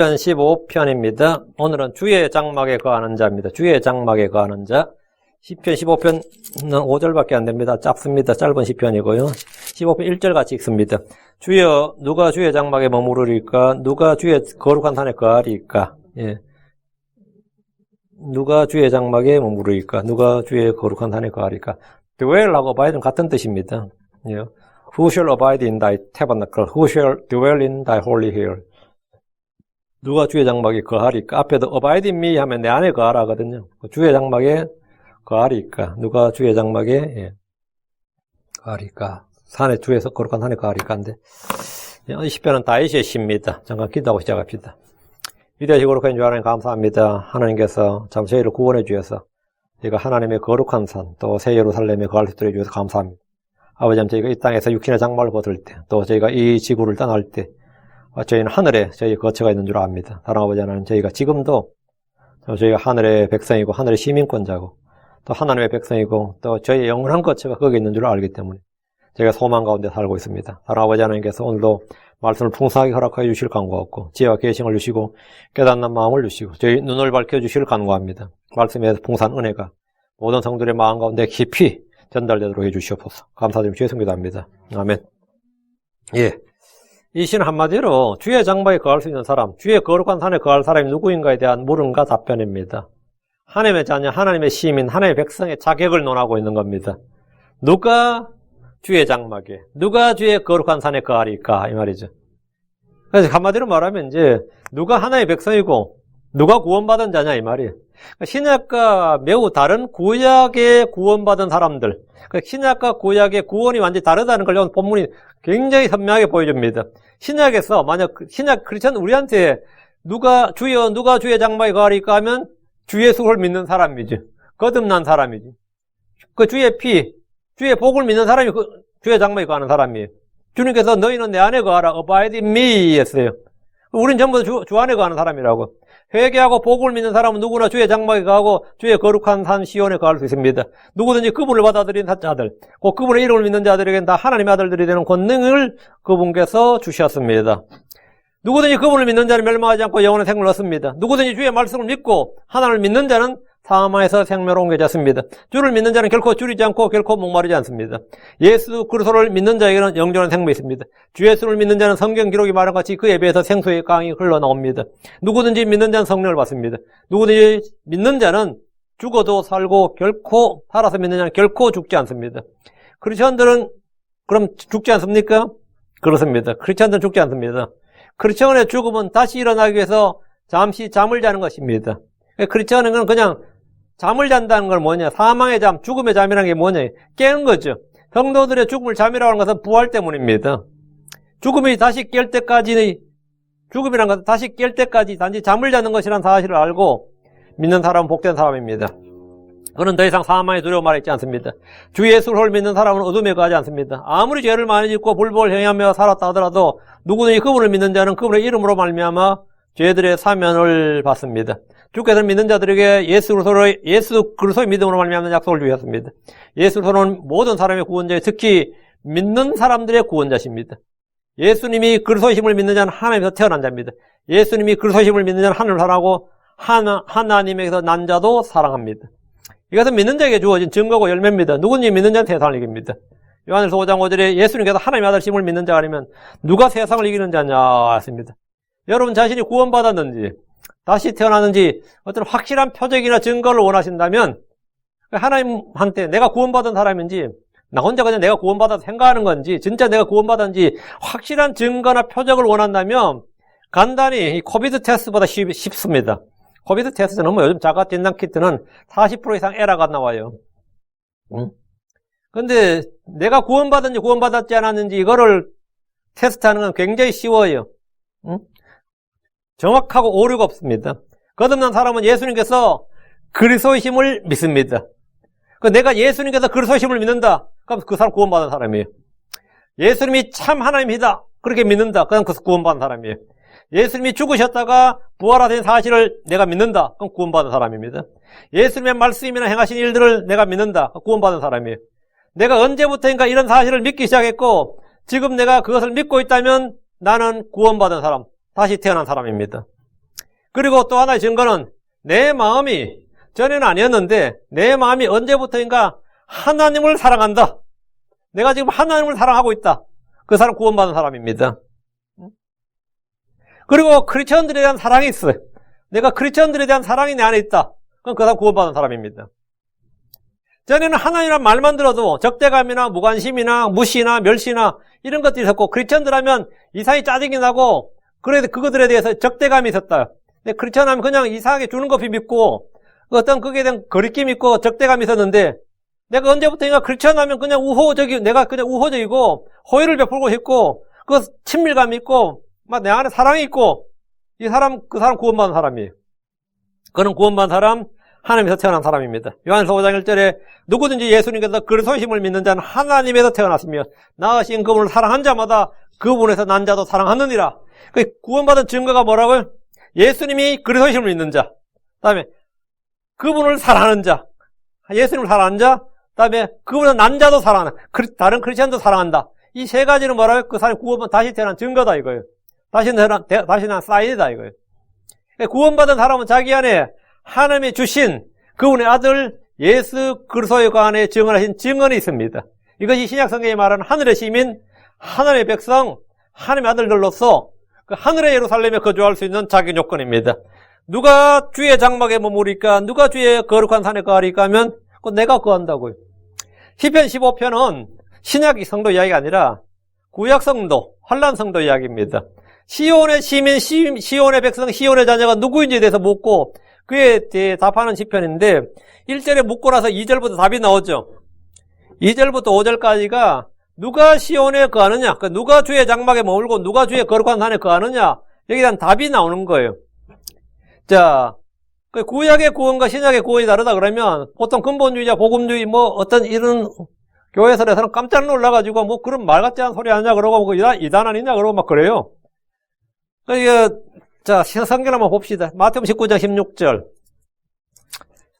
15편입니다. 오늘은 주의 장막에 거하는 자입니다. 주의 장막에 거하는 자. 시편 15편은 5절밖에 안 됩니다. 짧습니다. 짧은 시편이고요. 15편 1절 같이 읽습니다. 주여 누가 주의 장막에 머무르리까? 누가 주의 거룩한 산에 거하리까? 예. 누가 주의 장막에 머무르리까? 누가 주의 거룩한 산에 거하리까? dwell하고 abide는 같은 뜻입니다. 예. Who shall abide in thy tabernacle? Who shall dwell in thy holy hill? 누가 주의 장막에 거하리까? 앞에도 abide in me 하면 내 안에 거하라 하거든요. 주의 장막에 거하리까? 누가 주의 장막에 거하리까? 산에 주에서 거룩한 산에 거하리까인데 이 시편은 다윗의 시입니다. 잠깐 기도하고 시작합시다. 위대하시고 거룩한 주 하나님 감사합니다. 하나님께서 참 저희를 구원해 주셔서 저희가 하나님의 거룩한 산 또 새 예루살렘에 거할 수 있도록 해주셔서 감사합니다. 아버지, 저희가 이 땅에서 육신의 장막을 벗을 때 또 저희가 이 지구를 떠날 때 저희는 하늘에 저희 거처가 있는 줄 압니다. 사랑하는 아버지 하나님, 저희가 지금도 저희가 하늘의 백성이고 하늘의 시민권자고 또 하나님의 백성이고 또 저희의 영원한 거처가 거기 있는 줄 알기 때문에 저희가 소망 가운데 살고 있습니다. 사랑하는 아버지 하나님께서 오늘도 말씀을 풍성하게 허락하여 주실 간구하고 지혜와 계시를 주시고 깨닫는 마음을 주시고 저희 눈을 밝혀주실 간구합니다. 말씀에서 풍성한 은혜가 모든 성도들의 마음 가운데 깊이 전달되도록 해주시옵소서. 감사드리며 주의 성기도합니다. 아멘. 예. 이 시는 한마디로 주의 장막에 거할 수 있는 사람, 주의 거룩한 산에 거할 사람이 누구인가에 대한 물음과 답변입니다. 하나님의 자녀, 하나님의 시민, 하나님의 백성의 자격을 논하고 있는 겁니다. 누가 주의 장막에, 누가 주의 거룩한 산에 거하리까? 이 말이죠. 그래서 한마디로 말하면 이제 누가 하나님의 백성이고 누가 구원받은 자냐 이 말이에요. 신약과 매우 다른 구약의 구원받은 사람들, 신약과 구약의 구원이 완전히 다르다는 걸 오늘 본문이 굉장히 선명하게 보여줍니다. 신약에서 만약 신약 크리스천 우리한테 주여 누가 주의 장막에 거하리까 하면 주 예수를 믿는 사람이지, 거듭난 사람이지, 그 주의 피, 주의 복을 믿는 사람이 그 주의 장막에 거하는 사람이에요. 주님께서 너희는 내 안에 거하라, abide in me 했어요. 우린 전부 주 안에 거하는 사람이라고. 회개하고 복을 믿는 사람은 누구나 주의 장막에 거하고 주의 거룩한 산 시온에 거할 수 있습니다. 누구든지 그분을 받아들인 자들, 곧 그분의 이름을 믿는 자들에게는 다 하나님의 아들들이 되는 권능을 그분께서 주셨습니다. 누구든지 그분을 믿는 자는 멸망하지 않고 영원한 생명을 얻습니다. 누구든지 주의 말씀을 믿고 하나님을 믿는 자는 사망에서 생명으로 옮겨졌습니다. 주를 믿는 자는 결코 줄이지 않고 결코 목마르지 않습니다. 예수 그리스도를 믿는 자에게는 영존한 생명이 있습니다. 주 예수를 믿는 자는 성경 기록이 말한 같이 그에 비해서 생수의 강이 흘러나옵니다. 누구든지 믿는 자는 성령을 받습니다. 누구든지 믿는 자는 죽어도 살고 결코 살아서 믿는 자는 결코 죽지 않습니다. 크리스천들은 그럼 죽지 않습니까? 그렇습니다. 크리스천들은 죽지 않습니다. 크리스천의 죽음은 다시 일어나기 위해서 잠시 잠을 자는 것입니다. 크리스천은 그냥 잠을 잔다는 걸 뭐냐? 사망의 잠, 죽음의 잠이라는 게 뭐냐? 깨는 거죠. 성도들의 죽음을 잠이라고 하는 것은 부활 때문입니다. 죽음이 다시 깰 때까지, 죽음이라는 것은 다시 깰 때까지 단지 잠을 자는 것이라는 사실을 알고 믿는 사람은 복된 사람입니다. 그는 더 이상 사망의 두려움 아래 있지 않습니다. 주 예수를 믿는 사람은 어둠에 거하지 않습니다. 아무리 죄를 많이 짓고 불법을 행하며 살았다 하더라도 누구든지 그분을 믿는 자는 그분의 이름으로 말미암아 죄들의 사면을 받습니다. 주께서는 믿는 자들에게 예수 그리스도의 믿음으로 말미암는 약속을 주셨습니다. 예수 그리스도는 모든 사람의 구원자에 특히 믿는 사람들의 구원자십니다. 예수님이 그리스도의 힘을 믿는 자는 하나님에서 태어난 자입니다. 예수님이 그리스도의 힘을 믿는 자는 하나님을 사랑하고 하나님에게서 난 자도 사랑합니다. 이것은 믿는 자에게 주어진 증거고 열매입니다. 누구든지 믿는 자는 세상을 이깁니다. 요한일서 5장 5절에 예수님께서 하나님의 아들 힘을 믿는 자가 아니면 누가 세상을 이기는 자냐 했습니다. 여러분 자신이 구원받았는지 다시 태어났는지 어떤 확실한 표적이나 증거를 원하신다면 하나님한테 내가 구원받은 사람인지 나 혼자 그냥 내가 구원받아서 생각하는 건지 진짜 내가 구원받았는지 확실한 증거나 표적을 원한다면 간단히 이 코비드 테스트보다 쉽습니다. 코비드 테스트는 뭐 요즘 자가 진단 키트는 40% 이상 에러가 나와요. 근데 내가 구원받았는지 구원받았지 않았는지 이거를 테스트하는 건 굉장히 쉬워요. 정확하고 오류가 없습니다. 거듭난 사람은 예수님께서 그리스도의 힘을 믿습니다. 내가 예수님께서 그리스도의 힘을 믿는다. 그럼 그 사람 구원받은 사람이에요. 예수님이 참 하나님이다. 그렇게 믿는다. 그럼 그 구원받은 사람이에요. 예수님이 죽으셨다가 부활하신 사실을 내가 믿는다. 그럼 구원받은 사람입니다. 예수님의 말씀이나 행하신 일들을 내가 믿는다. 구원받은 사람이에요. 내가 언제부터인가 이런 사실을 믿기 시작했고 지금 내가 그것을 믿고 있다면 나는 구원받은 사람, 다시 태어난 사람입니다. 그리고 또 하나의 증거는 내 마음이 전에는 아니었는데 내 마음이 언제부터인가 하나님을 사랑한다. 내가 지금 하나님을 사랑하고 있다. 그 사람 구원받은 사람입니다. 그리고 크리스천들에 대한 사랑이 있어요. 내가 크리스천들에 대한 사랑이 내 안에 있다. 그럼 그 사람 구원받은 사람입니다. 전에는 하나님이란 말만 들어도 적대감이나 무관심이나 무시나 멸시나 이런 것들이 있었고, 크리스천들 하면 이상하게 짜증이 나고, 그래도 그것들에 대해서 적대감이 있었다. 근데 크리스천 하면 그냥 이상하게 주는 것이 믿고, 어떤 거기에 대한 거리낌이 있고 적대감이 있었는데, 내가 언제부터인가 크리스천 하면 그냥 내가 그냥 우호적이고, 호의를 베풀고 싶고, 그 친밀감이 있고, 막 내 안에 사랑이 있고, 그 사람 구원받은 사람이에요. 그는 구원받은 사람, 하나님에서 태어난 사람입니다. 요한일서 5장 1절에 누구든지 예수님께서 그리스도심을 믿는 자는 하나님에서 태어났으며 낳으신 그분을 사랑한 자마다 그분에서 난 자도 사랑하느니라. 그 구원받은 증거가 뭐라고요? 예수님이 그리스도심을 믿는 자, 그다음에 그분을 사랑하는 자, 예수님을 사랑하는 자, 그다음에 그분은 난 자도 사랑한다. 다른 크리스천도 사랑한다. 이 세 가지는 뭐라고요? 그 사람이 구원받은 다시 태어난 증거다 이거예요. 다시 난 사인이다 이거예요. 구원받은 사람은 자기 안에 하나님이 주신 그분의 아들 예수 그리스도에 관해 증언하신 증언이 있습니다. 이것이 신약성경이 말하는 하늘의 시민, 하늘의 백성, 하나님의 아들들로서 그 하늘의 예루살렘에 거주할 수 있는 자격 요건입니다. 누가 주의 장막에 머무리까, 누가 주의 거룩한 산에 거하리까 하면 그건 내가 거한다고요. 시편 15편은 신약 성도 이야기가 아니라 구약 성도, 환난 성도 이야기입니다. 시온의 시민, 시온의 백성, 시온의 자녀가 누구인지에 대해서 묻고 그에 대해 답하는 시편인데 1절에 묻고 나서 2절부터 답이 나오죠. 2절부터 5절까지가 누가 시온에 거하느냐, 누가 주의 장막에 머물고 누가 주의 거룩한 산에 거하느냐, 여기에 대한 답이 나오는 거예요. 자, 구약의 구원과 신약의 구원이 다르다 그러면 보통 근본주의자, 복음주의 어떤 이런 교회에서는 깜짝 놀라가지고 그런 말 같지 않은 소리 하냐 그러고 이단 아니냐 그러고 막 그래요. 자, 성경 한번 봅시다. 마태복음 19장 16절.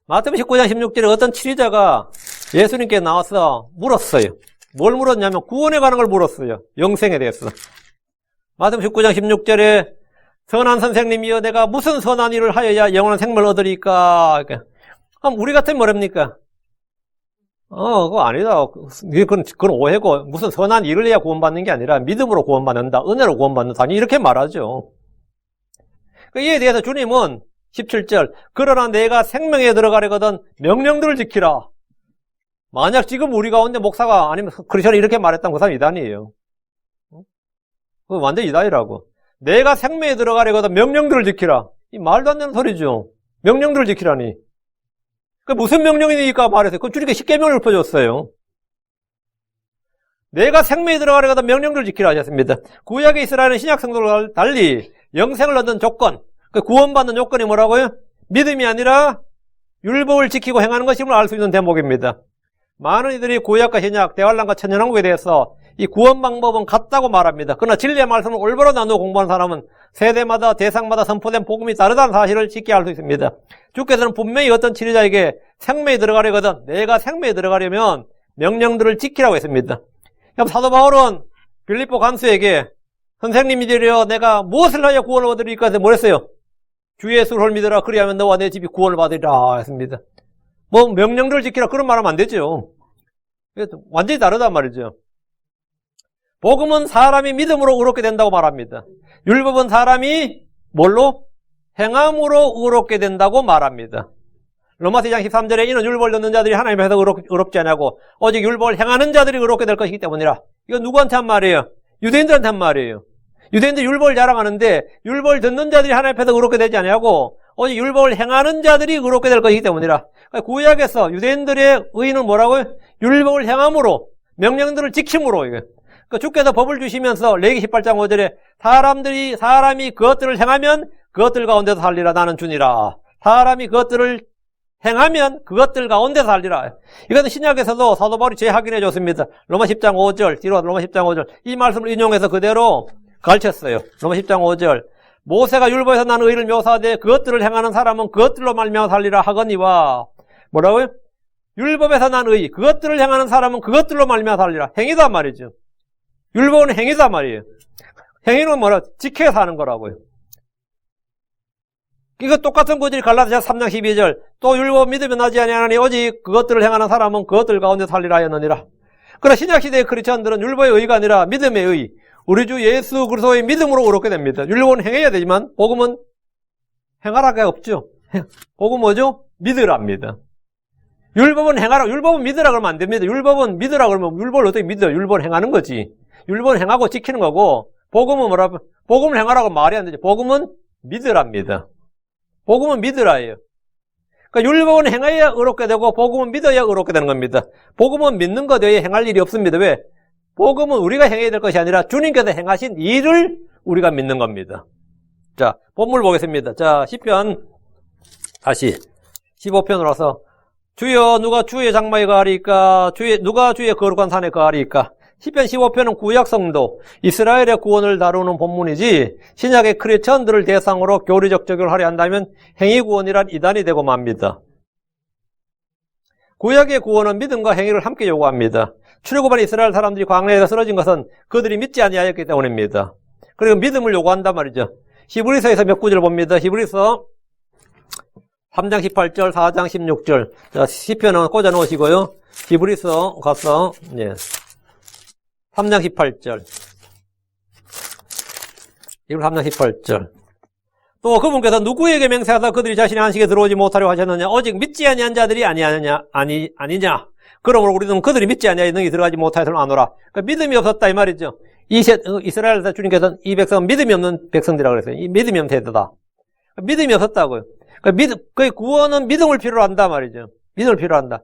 마태복음 19장 16절에 어떤 치리자가 예수님께 나와서 물었어요. 뭘 물었냐면 구원에 관한 걸 물었어요. 영생에 대해서. 마태복음 19장 16절에 선한 선생님이여 내가 무슨 선한 일을 하여야 영원한 생명을 얻으리까? 그럼 우리 같으면 뭐랍니까? 그거 아니다. 그건 오해고, 무슨 선한 일을 해야 구원받는 게 아니라 믿음으로 구원받는다, 은혜로 구원받는다, 이렇게 말하죠. 이에 대해서 주님은 17절, 그러나 내가 생명에 들어가려거든 명령들을 지키라. 만약 지금 우리 가운데 목사가 아니면 크리스천이 이렇게 말했다면 그 사람 이단이에요. 그거 완전 이단이라고. 내가 생명에 들어가려거든 명령들을 지키라. 이 말도 안 되는 소리죠. 명령들을 지키라니. 그 무슨 명령이니까 말했어요. 그 주님께 십계명을 읊어줬어요. 내가 생명에 들어가려거든 명령들을 지키라 하셨습니다. 구약의 이스라엘은 신약 성도와 달리 영생을 얻는 조건, 그 구원받는 요건이 뭐라고요? 믿음이 아니라 율법을 지키고 행하는 것임을 알 수 있는 대목입니다. 많은 이들이 구약과 신약, 대환란과 천연왕국에 대해서 이 구원 방법은 같다고 말합니다. 그러나 진리의 말씀을 올바로 나누어 공부하는 사람은 세대마다 대상마다 선포된 복음이 다르다는 사실을 쉽게 알 수 있습니다. 주께서는 분명히 어떤 치료자에게 생명에 들어가려거든 내가 생명에 들어가려면 명령들을 지키라고 했습니다. 그럼 사도 바울은 빌립보 간수에게 선생님이되려 내가 무엇을 하여 구원을 얻으리까 해서 뭘 했어요? 주 예수를 믿으라 그리하면 너와 내 집이 구원을 받으리라 했습니다. 명령들을 지키라 그런 말 하면 안 되죠. 완전히 다르단 말이죠. 복음은 사람이 믿음으로 의롭게 된다고 말합니다. 율법은 사람이 뭘로? 행함으로 의롭게 된다고 말합니다. 로마서 2장 13절에 이는 율법을 듣는 자들이 하나님 앞에서 의롭지 않냐고 오직 율법을 행하는 자들이 의롭게 될 것이기 때문이라. 이건 누구한테 한 말이에요? 유대인들한테 한 말이에요. 유대인들 율법을 자랑하는데 율법을 듣는 자들이 하나님 앞에서 의롭게 되지 않냐고 오직 율법을 행하는 자들이 의롭게 될 것이기 때문이라. 구약에서 유대인들의 의의는 뭐라고요? 율법을 행함으로 명령들을 지킴으로. 이게 주께서 법을 주시면서 레위기 18장 5절에 사람이 그것들을 행하면 그것들 가운데서 살리라 나는 주니라. 사람이 그것들을 행하면 그것들 가운데서 살리라. 이것은 신약에서도 사도 바울이 재확인해 줬습니다. 로마 10장 5절, 뒤로 로마 10장 5절. 이 말씀을 인용해서 그대로 가르쳤어요. 로마 10장 5절. 모세가 율법에서 난 의를 묘사하되 그것들을 행하는 사람은 그것들로 말미암아 살리라 하거니와. 뭐라고요? 율법에서 난 의, 그것들을 행하는 사람은 그것들로 말미암아 살리라. 행위다 말이죠. 율법은 행위다 말이에요. 행위는 뭐라? 지켜서 하는 거라고요. 이거 똑같은 구절이 갈라디아 3장 12절. 또 율법 믿으면 나지 아니하나니 오직 그것들을 행하는 사람은 그것들 가운데 살리라 하였느니라. 그러나 신약시대의 크리스천들은 율법의 의가 아니라 믿음의 의. 우리 주 예수 그리스도의 믿음으로 의롭게 됩니다. 율법은 행해야 되지만 복음은 행하라가 없죠. 복음 뭐죠? 믿으랍니다. 율법은 행하라, 율법은 믿으라 그러면 안 됩니다. 율법은 믿으라 그러면 율법을 어떻게 믿어요? 율법을 행하는 거지. 율법은 행하고 지키는 거고, 복음은 뭐라, 복음을 행하라고 말이 안 되죠. 복음은 믿으랍니다. 복음은 믿으라예요. 그러니까 율법은 행해야 의롭게 되고, 복음은 믿어야 의롭게 되는 겁니다. 복음은 믿는 것 외에 행할 일이 없습니다. 왜? 복음은 우리가 행해야 될 것이 아니라 주님께서 행하신 일을 우리가 믿는 겁니다. 자, 본문 보겠습니다. 자, 시편, 다시, 15편으로 와서, 주여 누가 주의 장막에 가리까? 누가 주의 거룩한 산에 가리까? 시편 15편은 구약 성도, 이스라엘의 구원을 다루는 본문이지 신약의 크리스천들을 대상으로 교리적 적용을 하려 한다면 행위 구원이란 이단이 되고 맙니다. 구약의 구원은 믿음과 행위를 함께 요구합니다. 출애굽한 이스라엘 사람들이 광야에서 쓰러진 것은 그들이 믿지 아니하였기 때문입니다. 그리고 믿음을 요구한단 말이죠. 히브리서에서 몇 구절 봅니다. 히브리서 3장 18절, 4장 16절. 자, 시편은 꽂아 놓으시고요. 히브리서 가서, 3장 18절. 이걸 3장 18절. 또 그분께서 누구에게 맹세하사 그들이 자신의 안식에 들어오지 못하려 하셨느냐? 오직 믿지 아니한 자들이 아니냐? 그러므로 우리는 그들이 믿지 아니하여 능히 들어가지 못하여서는 아노라. 그러니까 믿음이 없었다 이 말이죠. 이스라엘에서 주님께서는 이 백성은 믿음이 없는 백성들이라고 그랬어요. 이 믿음이 없는 세대다. 믿음이 없었다고요. 그러니까 그 구원은 믿음을 필요로 한다 말이죠. 믿음을 필요로 한다.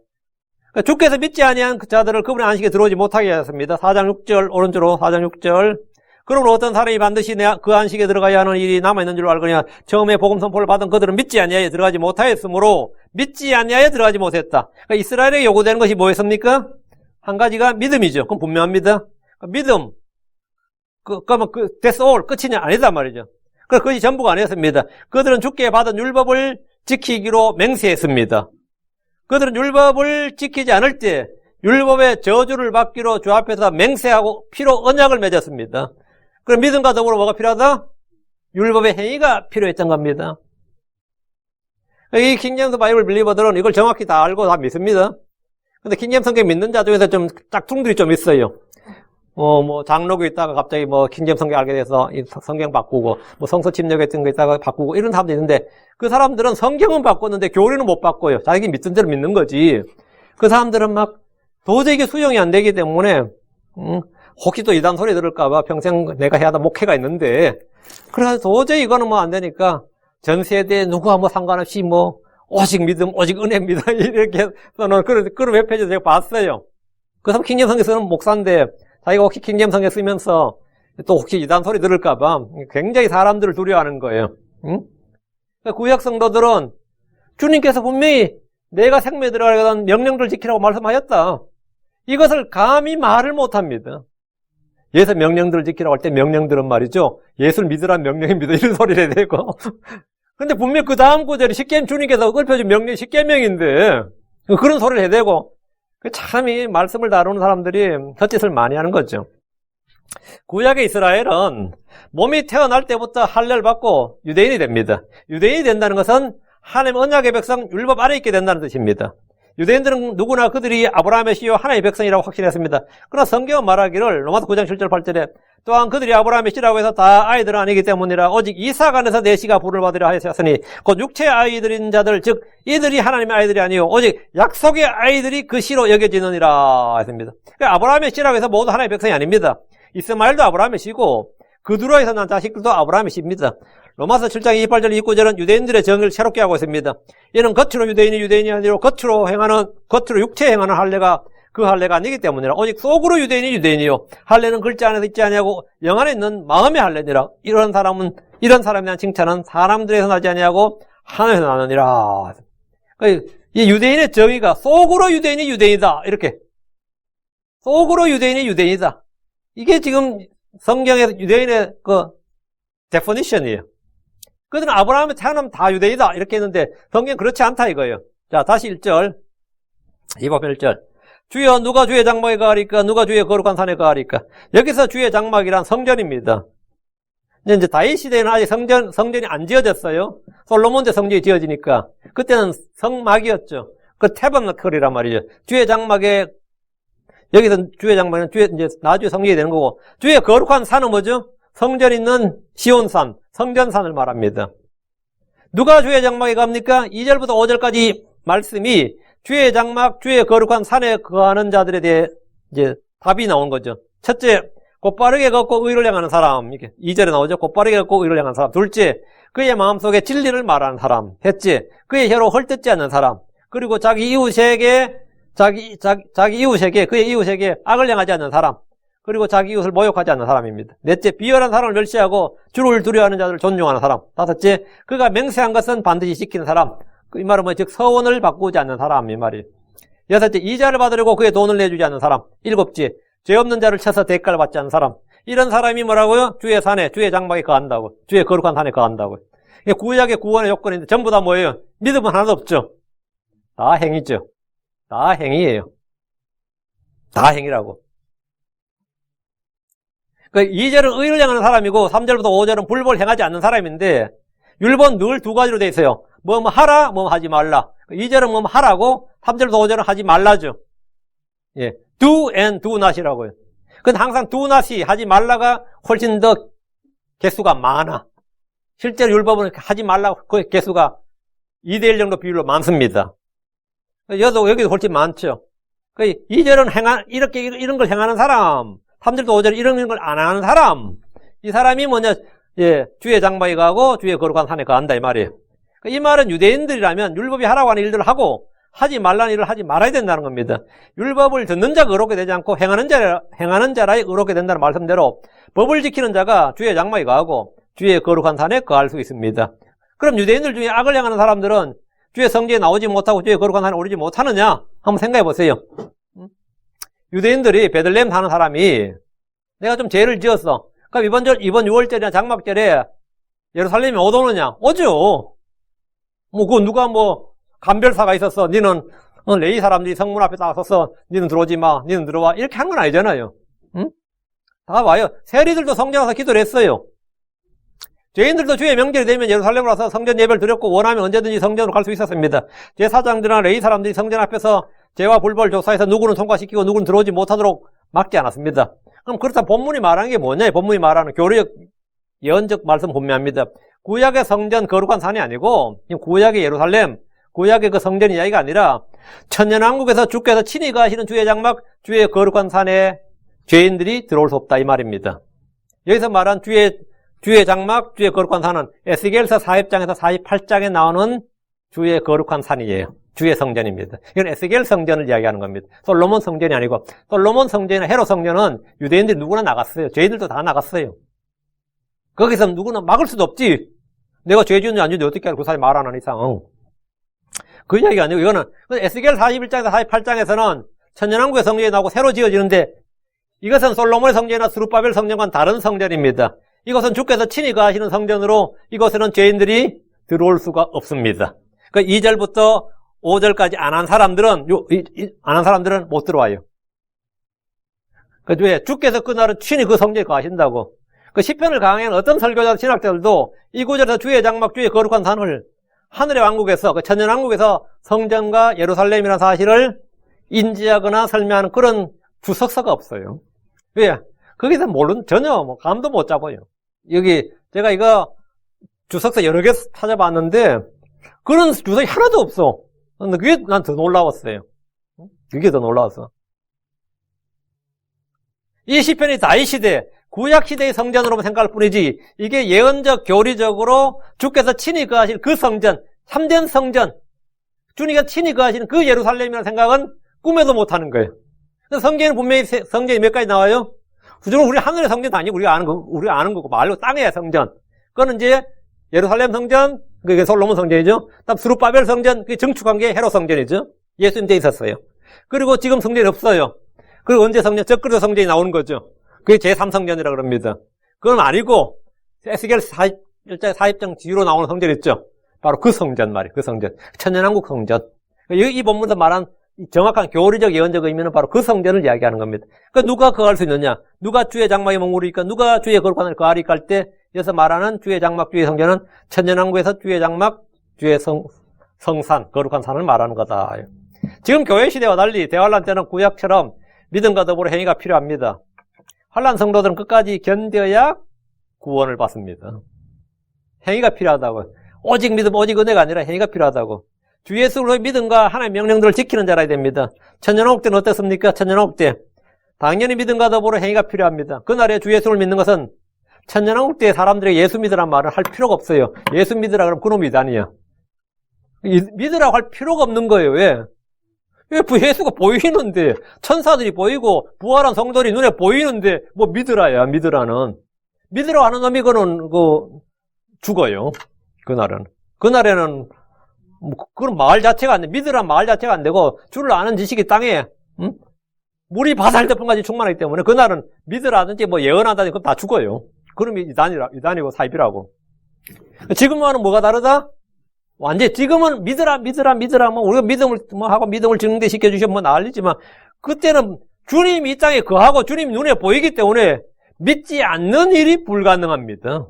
그러니까 주께서 믿지 아니한 그 자들을 그분의 안식에 들어오지 못하게 하셨습니다. 4장 6절, 오른쪽으로 4장 6절. 그러므로 어떤 사람이 반드시 그 안식에 들어가야 하는 일이 남아있는 줄 알거냐. 처음에 복음 선포를 받은 그들은 믿지 아니하여 들어가지 못하였으므로 믿지 아니하여 들어가지 못했다. 그러니까 이스라엘에게 요구되는 것이 뭐였습니까? 한 가지가 믿음이죠. 그럼 분명합니다. 믿음. 그러면 that's all. 끝이냐? 아니다 말이죠. 그래서 그것이 전부가 아니었습니다. 그들은 주께 받은 율법을 지키기로 맹세했습니다. 그들은 율법을 지키지 않을 때 율법의 저주를 받기로 주 앞에서 맹세하고 피로 언약을 맺었습니다. 그럼 믿음과 더불어 뭐가 필요하다? 율법의 행위가 필요했던 겁니다. 이 킹제임스 바이블 빌리버들은 이걸 정확히 다 알고 다 믿습니다. 근데 킹제임스 성경 믿는 자 중에서 좀 짝퉁들이 좀 있어요. 장로교 있다가 갑자기 킹제임스 성경 알게 돼서 성경 바꾸고, 성서 침략했던 거 있다가 바꾸고, 이런 사람도 있는데, 그 사람들은 성경은 바꿨는데 교리는 못 바꿔요. 자기 믿던 대로 믿는 거지. 그 사람들은 도저히 이게 수용이 안 되기 때문에, 혹시 또 이단 소리 들을까봐 평생 내가 해야 할 목회가 있는데, 그래서 도저히 이거는 안 되니까, 전 세대에 누구와 상관없이 오직 믿음, 오직 은혜입니다. 이렇게 써놓은 그런 웹페이지 제가 봤어요. 그 사람 킹제임스 성경 쓰는 목사인데, 자기가 혹시 킹제임스 성경 쓰면서 또 혹시 이단 소리 들을까봐 굉장히 사람들을 두려워하는 거예요. 응? 구약 성도들은 주님께서 분명히 내가 생명에 들어가려던 명령들을 지키라고 말씀하셨다. 이것을 감히 말을 못합니다. 예수 명령들을 지키라고 할 때 명령들은 말이죠. 예수를 믿으라는 명령입니다. 이런 소리를 해야 되고. 근데 분명히 그 다음 구절이 주님께서 읊혀준 명령이 십계명인데 그런 소리를 해야 되고. 참 이 말씀을 다루는 사람들이 헛짓을 많이 하는 거죠. 구약의 이스라엘은 몸이 태어날 때부터 할례를 받고 유대인이 됩니다. 유대인이 된다는 것은 하나님 언약의 백성 율법 아래 있게 된다는 뜻입니다. 유대인들은 누구나 그들이 아브라함의 씨요 하나님의 백성이라고 확신했습니다. 그러나 성경은 말하기를 로마서 9장 7절 8절에 또한 그들이 아브라함의 씨라고 해서 다 아이들은 아니기 때문이라 오직 이삭 안에서 내 씨가 부를 받으려 하였으니 곧 육체의 아이들인 자들 즉 이들이 하나님의 아이들이 아니요 오직 약속의 아이들이 그 씨로 여겨지느니라 했습니다. 그러니까 아브라함의 씨라고 해서 모두 하나님의 백성이 아닙니다. 이스마엘도 아브라함의 씨고 그 두로 해서 난 자식들도 아브라함의 씨입니다. 로마서 7장 28절 29절은 유대인들의 정의를 새롭게 하고 있습니다. 이는 겉으로 유대인이 아니라 겉으로 육체에 행하는 할례가 그 할례가 아니기 때문이라 오직 속으로 유대인이요 할례는 글자 안에서 있지 아니하고 영 안에 있는 마음의 할례니라. 이런 사람에 대한 칭찬은 사람들에서 나지 아니하고 하나님에서 나느니라. 그러니까 이 유대인의 정의가 속으로 유대인이 유대인이다. 이렇게 속으로 유대인이 유대인이다. 이게 지금 성경의 유대인의 definition이에요. 그들은 아브라함의 태어나면 다 유대인이다. 이렇게 했는데 성경은 그렇지 않다 이거예요. 자, 다시 1절. 2번 1절. 주여 누가 주의 장막에 가리까? 누가 주의 거룩한 산에 가리까? 여기서 주의 장막이란 성전입니다. 이제 다윗 시대에는 아직 성전이 안 지어졌어요. 솔로몬 때 성전이 지어지니까. 그때는 성막이었죠. 그 태버너클이란 말이죠. 주의 장막에, 여기서 주의 장막은 이제 나중에 성전이 되는 거고, 주의 거룩한 산은 뭐죠? 성전 있는 시온산, 성전산을 말합니다. 누가 주의 장막에 갑니까? 2절부터 5절까지 말씀이 주의 장막, 주의 거룩한 산에 거하는 자들에 대해 이제 답이 나온 거죠. 첫째, 곧바르게 걷고 의를 향하는 사람. 이렇게 2절에 나오죠. 곧바르게 걷고 의를 향하는 사람. 둘째, 그의 마음속에 진리를 말하는 사람. 셋째, 그의 혀로 헐뜯지 않는 사람. 그리고 자기 이웃에게 그의 이웃에게 악을 행하지 않는 사람. 그리고 자기 이웃을 모욕하지 않는 사람입니다. 넷째, 비열한 사람을 멸시하고 주를 두려워하는 자들을 존중하는 사람. 다섯째, 그가 맹세한 것은 반드시 지키는 사람. 이 말은 뭐, 즉 서원을 바꾸지 않는 사람 이 말이에요. 여섯째, 이자를 받으려고 그의 돈을 내주지 않는 사람. 일곱째, 죄 없는 자를 쳐서 대가를 받지 않는 사람. 이런 사람이 뭐라고요? 주의 산에, 주의 장막에 거한다고. 주의 거룩한 산에 거한다고. 구약의 구원의 요건인데 전부 다 뭐예요? 믿음은 하나도 없죠. 다 행위죠. 다 행위예요. 다 행위라고. 그 2절은 의를 향하는 사람이고 3절부터 5절은 불법을 행하지 않는 사람인데 율법은 늘 두 가지로 돼 있어요. 뭐 하라, 뭐 하지 말라. 2절은 뭐 하라고 3절부터 5절은 하지 말라죠. 예. do and do not이라고요. 근데 항상 do not이 하지 말라가 훨씬 더 개수가 많아. 실제로 율법은 하지 말라고 그 개수가 2대1 정도 비율로 많습니다. 여기도 훨씬 많죠. 2절은 이런 걸 행하는 사람, 3절도 5절 이런 걸 안 하는 사람, 이 사람이 뭐냐, 예, 주의 장막에 가고 주의 거룩한 산에 거한다 이 말이에요. 이 말은 유대인들이라면 율법이 하라고 하는 일들을 하고 하지 말라는 일을 하지 말아야 된다는 겁니다. 율법을 듣는 자가 의롭게 되지 않고 행하는 자라야 의롭게 된다는 말씀대로 법을 지키는 자가 주의 장막에 거하고 주의 거룩한 산에 거할 수 있습니다. 그럼 유대인들 중에 악을 행하는 사람들은 주의 성전에 나오지 못하고 주의 거룩한 산에 오르지 못하느냐? 한번 생각해 보세요. 유대인들이 베들레헴 사는 사람이 내가 좀 죄를 지었어. 그럼 이번 6월절이나 장막절에 예루살렘에 못 오느냐? 오죠. 그거 누가 감별사가 있었어. 니는 레위 사람들이 성문 앞에 나서서 니는 들어오지 마. 니는 들어와. 이렇게 한 건 아니잖아요. 응? 다 와요. 세리들도 성전 와서 기도를 했어요. 죄인들도 주의 명절이 되면 예루살렘으로 와서 성전 예배를 드렸고 원하면 언제든지 성전으로 갈 수 있었습니다. 제사장들이나 레위 사람들이 성전 앞에서 죄와 불법을 조사해서 누구는 통과시키고 누구는 들어오지 못하도록 막지 않았습니다. 그럼 그렇다면 본문이 말하는 게 뭐냐? 본문이 말하는 교리적, 예언적 말씀 분명합니다. 구약의 성전 거룩한 산이 아니고 구약의 예루살렘, 구약의 그 성전 이야기가 아니라 천년왕국에서 주께서 친히 거하시는 주의 장막, 주의 거룩한 산에 죄인들이 들어올 수 없다 이 말입니다. 여기서 말한 주의 장막, 주의 거룩한 산은 에스겔서 40장에서 48장에 나오는 주의 거룩한 산이에요. 주의 성전입니다. 이건 에스겔 성전을 이야기하는 겁니다. 솔로몬 성전이 아니고 솔로몬 성전이나 헤롯 성전은 유대인들이 누구나 나갔어요. 죄인들도 다 나갔어요. 거기서 누구나 막을 수도 없지. 내가 죄 지었는지 안 지었는지 어떻게 알고 그 사람이 말 안 하는 이상. 그 이야기가 아니고 이거는 에스겔 41장에서 48장에서는 천년왕국의 성전이 나오고 새로 지어지는데 이것은 솔로몬의 성전이나 스룹바벨 성전과는 다른 성전입니다. 이것은 주께서 친히 거하시는 성전으로 이곳에는 죄인들이 들어올 수가 없습니다. 그 2절부터 5절까지 안 한 사람들은 못 들어와요. 왜? 주께서 그날은 친히 그 성전에 거하신다고. 그 시편을 강의하는 어떤 설교자, 신학자들도 이 구절에서 주의 장막, 주의 거룩한 산을 하늘의 왕국에서, 그 천년왕국에서 성전과 예루살렘이라는 사실을 인지하거나 설명하는 그런 주석서가 없어요. 왜? 거기서 전혀 감도 못 잡아요. 여기, 제가 이거 주석서 여러 개 찾아봤는데, 그런 주석이 하나도 없어. 근데 그게 난 더 놀라웠어요. 그게 더 놀라웠어. 이 시편이 다윗 시대, 구약 시대의 성전으로만 생각할 뿐이지, 이게 예언적, 교리적으로 주께서 친히 거하실 그 성전, 참된 성전, 주님께서 친히 거하시는 그 예루살렘이라는 생각은 꿈에도 못하는 거예요. 성경에는 분명히 성전이 몇 가지 나와요? 구조로 우리 하늘의 성전도 아니고 우리가 아는 거고, 말로 땅의 성전. 그거는 이제 예루살렘 성전, 그게 솔로몬 성전이죠. 다음 스룹바벨 성전, 그게 증축한 게 헤롯 성전이죠. 예수님 때 있었어요. 그리고 지금 성전이 없어요. 그리고 언제 적그리스도 성전이 나오는 거죠. 그게 제3성전이라고 그럽니다. 그건 아니고 에스겔 40장 뒤로 나오는 성전 있죠. 바로 그 성전 말이에요. 그 성전. 천년왕국 성전. 이 본문에서 말한 정확한 교리적 예언적 의미는 바로 그 성전을 이야기하는 겁니다. 그러니까 누가 거할 수 있느냐? 누가 주의 장막에 머무르니까 누가 주의 거룩한 산에 거하리까 할 때 여기서 말하는 주의 장막, 주의 성전은 천년왕국에서 주의 장막, 주의 성산, 거룩한 산을 말하는 거다. 지금 교회 시대와 달리 대환란 때는 구약처럼 믿음과 더불어 행위가 필요합니다. 환란 성도들은 끝까지 견뎌야 구원을 받습니다. 행위가 필요하다고. 오직 믿음, 오직 은혜가 아니라 행위가 필요하다고. 주 예수로의 믿음과 하나님의 명령들을 지키는 자라야 됩니다. 천년왕국 때는 어떻습니까? 천년왕국 때 당연히 믿음과 더불어 행위가 필요합니다. 그날에 주 예수를 믿는 것은 천년왕국 때 사람들이 예수 믿으란 말을 할 필요가 없어요. 예수 믿으라 그러면 그놈이 이단이야. 믿으라고 할 필요가 없는 거예요. 왜? 예수가 보이는데, 천사들이 보이고 부활한 성도들이 눈에 보이는데 뭐 믿으라야. 믿으라는. 믿으라고 하는 놈이 그는 죽어요. 그날에는 그런 말 자체가 안 돼. 믿으란 말 자체가 안 되고 주를 아는 지식이 땅에 물이 바살대풍까지 충만하기 때문에 그날은 믿으라든지 뭐 예언하다든지 그건 다 죽어요. 그러면 이단이고 사입이라고. 지금과는 뭐가 다르다? 완전 지금은 믿으라 뭐 우리가 믿음을 뭐 하고 믿음을 증대시켜 주시면 뭐 난리지만 그때는 주님이 이 땅에 거하고 주님이 눈에 보이기 때문에 믿지 않는 일이 불가능합니다.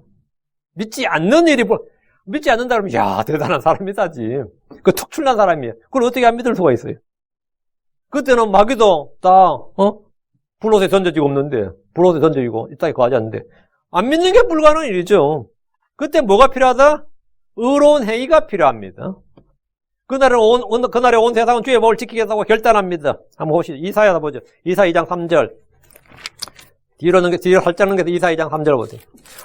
믿지 않는다 그러면 야 대단한 사람이다지. 그 특출난 사람이에요. 그걸 어떻게 안 믿을 수가 있어요? 그때는 마귀도 다 불옷에 던져지고 없는데 불옷에 던져지고 이 땅에 거하지 않는데 안 믿는 게 불가능한 일이죠. 그때 뭐가 필요하다? 의로운 행위가 필요합니다. 그날에 온 세상은 주의 법을 지키겠다고 결단합니다. 한번 보시죠. 이사야다 보죠. 이사 2장 3절. 뒤로 살짝 넘겨서 이사 2장 3절 보세요.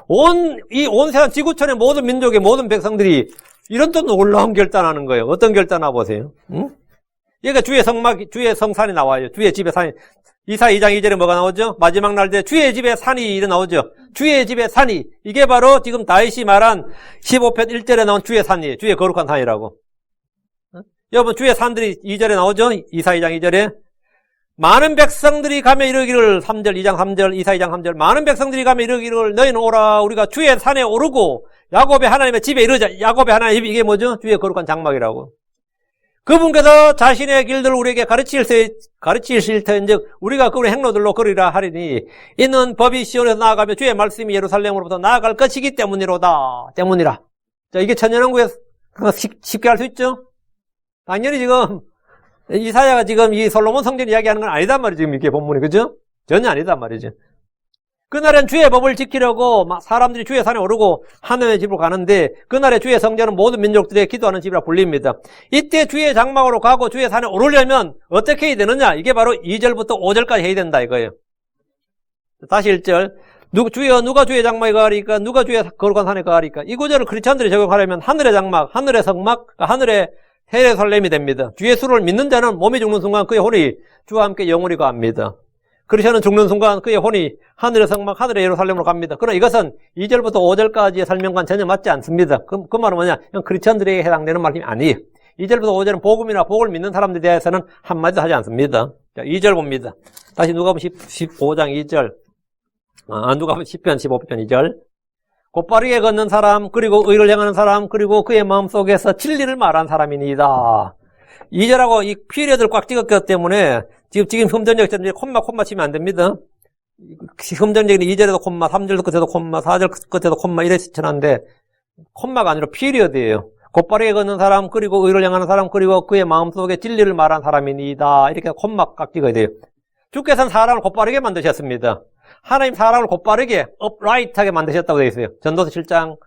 온 세상 지구촌의 모든 민족의 모든 백성들이 이런 또 놀라운 결단하는 거예요. 어떤 결단하 보세요. 여기가 주의 성산이 나와요. 주의 집의 산이. 이사 2장 2절에 뭐가 나오죠? 마지막 날 때 주의 집에 산이 이래 나오죠. 주의 집에 산이. 이게 바로 지금 다윗이 말한 15편 1절에 나온 주의 산이에요. 주의 거룩한 산이라고. 여러분 주의 산들이 2절에 나오죠? 이사 2장 2절에. 많은 백성들이 가며 이르기를 3절 2장 3절 이사 2장 3절 많은 백성들이 가며 이르기를 너희는 오라 우리가 주의 산에 오르고 야곱의 하나님의 집에 이르자. 야곱의 하나님의 집 이게 뭐죠? 주의 거룩한 장막이라고. 그분께서 자신의 길들을 우리에게 가르치실 터인즉 우리가 그분의 행로들로 걸으리라 하리니 이는 법이 시온에서 나아가며 주의 말씀이 예루살렘으로부터 나아갈 것이기 때문이라. 자, 이게 천년왕국에서 쉽게 할 수 있죠? 당연히 지금 이사야가 지금 이 솔로몬 성전 이야기하는 건 아니단 말이죠. 지금 이게 본문이 그죠? 전혀 아니단 말이죠. 그날엔 주의 법을 지키려고 사람들이 주의 산에 오르고 하나님의 집으로 가는데 그날에 주의 성전은 모든 민족들의 기도하는 집이라 불립니다. 이때 주의 장막으로 가고 주의 산에 오르려면 어떻게 해야 되느냐? 이게 바로 2절부터 5절까지 해야 된다 이거예요. 다시 1절. 누가 주의 장막에 가리까? 누가 주의 거룩한 산에 가리까? 이 구절을 크리스천들이 적용하려면 하늘의 장막, 하늘의 성막, 하늘의 예루살렘이 됩니다. 주 예수를 믿는 자는 몸이 죽는 순간 그의 혼이 주와 함께 영원히 갑니다. 크리스천은 죽는 순간 그의 혼이 하늘의 성막, 하늘의 예루살렘으로 갑니다. 그러나 이것은 2절부터 5절까지의 설명과는 전혀 맞지 않습니다. 그 말은 뭐냐? 그냥 크리스천들에게 해당되는 말씀이 아니에요. 2절부터 5절은 복음이나 복을 믿는 사람들에 대해서는 한마디도 하지 않습니다. 자, 2절 봅니다. 다시 누가복음 15장 2절. 누가복음 10편 15편 2절. 곧바르게 걷는 사람, 그리고 의를 행하는 사람, 그리고 그의 마음속에서 진리를 말한 사람이니이다. 2절하고 이 피리어드를 꽉 찍었기 때문에 지금 흠전적인 콤마 치면 안 됩니다. 흠전적인 2절에도 콤마, 3절 끝에도 콤마, 4절 끝에도 콤마 이래 치는데 콤마가 아니라 피리어드예요. 곧바르게 걷는 사람, 그리고 의를 행하는 사람, 그리고 그의 마음속에 진리를 말한 사람이니이다. 이렇게 콤마 꽉 찍어야 돼요. 주께서는 사람을 곧바르게 만드셨습니다. 하나님 사람을 곧바르게 upright하게 만드셨다고 되어 있어요. 전도서 7장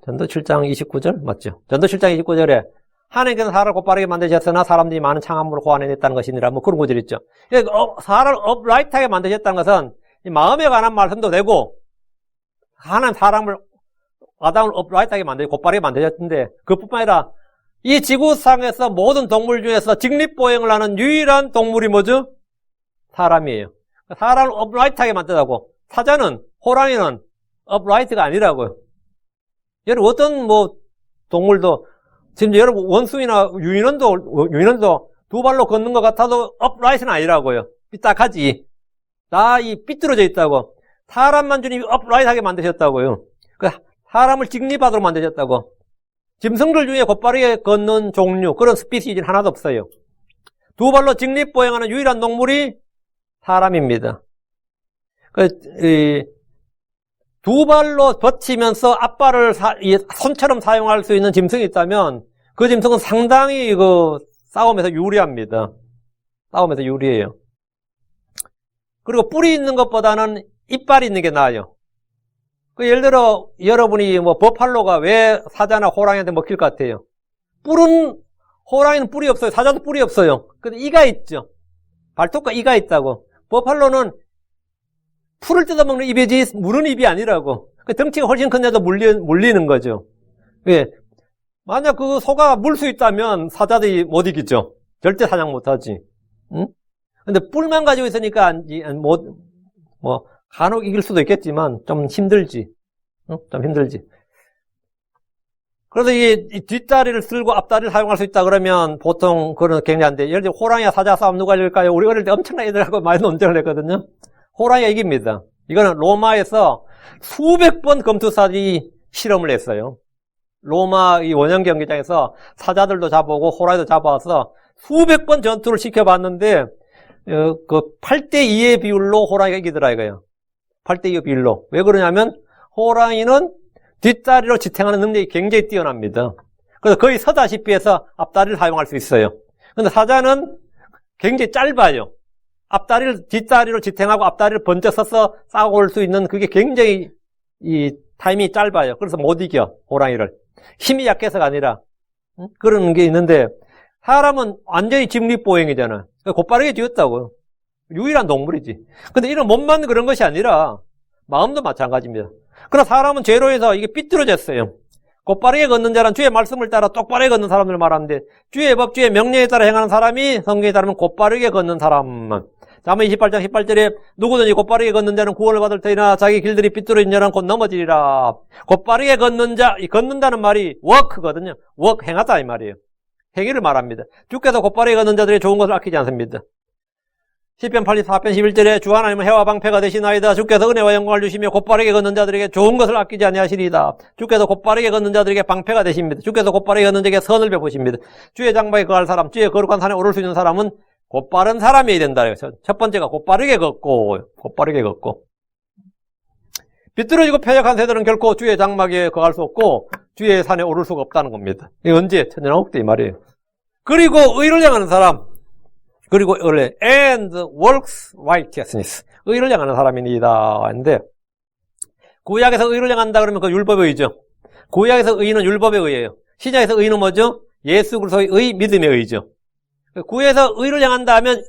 29절 맞죠? 전도서 7장 29절에 하나님께서 사람을 곧바르게 만드셨으나 사람들이 많은 창함으로 고안해냈다는 것이니라 뭐 그런 구절 있죠. 사람을 upright하게 만드셨다는 것은 마음에 관한 말씀도 되고 하나님 사람을 아담을 upright하게 곧바르게 만드셨는데 그뿐만 아니라 이 지구상에서 모든 동물 중에서 직립보행을 하는 유일한 동물이 뭐죠? 사람이에요. 사람을 upright하게 만들다고. 사자는, 호랑이는 upright가 아니라고요. 여러분, 어떤 동물도, 지금 여러분, 원숭이나 유인원도 두 발로 걷는 것 같아도 upright은 아니라고요. 삐딱하지. 다 삐뚤어져 있다고. 사람만 주님이 upright하게 만드셨다고요. 사람을 직립하도록 만드셨다고. 짐승들 중에 곧바르게 걷는 종류, 그런 스피시즈는 하나도 없어요. 두 발로 직립보행하는 유일한 동물이 사람입니다. 두 발로 버티면서 앞발을 손처럼 사용할 수 있는 짐승이 있다면 그 짐승은 상당히 싸움에서 유리합니다. 싸움에서 유리해요. 그리고 뿔이 있는 것보다는 이빨이 있는 게 나아요. 예를 들어 여러분이 버팔로가 왜 사자나 호랑이한테 먹힐 것 같아요? 호랑이는 뿔이 없어요. 사자도 뿔이 없어요. 근데 이가 있죠. 발톱과 이가 있다고. 버팔로는 풀을 뜯어먹는 입이지 무는 입이 아니라고. 덩치가 훨씬 큰데도 물리는 거죠. 예. 만약 그 소가 물 수 있다면 사자들이 못 이기죠. 절대 사냥 못 하지. 응? 근데 뿔만 가지고 있으니까 간혹 이길 수도 있겠지만 좀 힘들지. 응? 좀 힘들지. 그래서 이 뒷다리를 쓸고 앞다리를 사용할 수 있다 그러면 보통 그런 굉장한데, 예를 들어 호랑이와 사자 싸움 누가 이길까요? 우리 어릴 때 엄청난 애들하고 많이 논쟁을 했거든요. 호랑이가 이깁니다. 이거는 로마에서 수백 번 검투사들이 실험을 했어요. 로마 이 원형 경기장에서 사자들도 잡아오고 호랑이도 잡아와서 수백 번 전투를 시켜봤는데 그 8대2의 비율로 호랑이가 이기더라 이거예요. 8대2의 비율로. 왜 그러냐면 호랑이는 뒷다리로 지탱하는 능력이 굉장히 뛰어납니다. 그래서 거의 서다시피 해서 앞다리를 사용할 수 있어요. 근데 사자는 굉장히 짧아요. 뒷다리로 지탱하고 앞다리를 번쩍 서서 싸고 올 수 있는 그게 굉장히 이 타임이 짧아요. 그래서 못 이겨, 호랑이를. 힘이 약해서가 아니라. 그런 게 있는데, 사람은 완전히 직립보행이잖아. 곧바르게 뛰었다고. 유일한 동물이지. 근데 이런 몸만 그런 것이 아니라, 마음도 마찬가지입니다. 그러나 사람은 죄로 해서 이게 삐뚤어졌어요. 곧바르게 걷는 자는 주의 말씀을 따라 똑바르게 걷는 사람들 말하는데, 주의 법, 주의 명령에 따라 행하는 사람이 성경에 따르면 곧바르게 걷는 사람만. 잠언 28장 18절에 누구든지 곧바르게 걷는 자는 구원을 받을 터이나 자기 길들이 삐뚤어진 자는 곧 넘어지리라. 곧바르게 걷는 자, 이 걷는다는 말이 워크거든요. 워크, 행하다 이 말이에요. 행위를 말합니다. 주께서 곧바르게 걷는 자들의 좋은 것을 아끼지 않습니다. 시편 84편 11절에 주 하나님은 해와 방패가 되시나이다. 주께서 은혜와 영광을 주시며 곧바르게 걷는 자들에게 좋은 것을 아끼지 아니하시리이다. 주께서 곧바르게 걷는 자들에게 방패가 되십니다. 주께서 곧바르게 걷는 자에게 선을 베푸십니다. 주의 장막에 거할 사람, 주의 거룩한 산에 오를 수 있는 사람은 곧바른 사람이어야 된다. 첫 번째가 곧바르게 걷고. 비뚤어지고 패역한 새들은 결코 주의 장막에 거할 수 없고 주의 산에 오를 수가 없다는 겁니다. 이게 언제? 천년왕국 때 이 말이에요. 그리고 의를 향하는 사람. 그리고 원래 and works righteousness. 의를 향하는 사람입니다. 근데 구약에서 의를 향한다 그러면 그 율법의 의죠. 구약에서 의는 율법의 의예요. 신약에서 의는 뭐죠? 예수 그리스도의 의, 믿음의 의죠. 구에서 의를 향한다 하면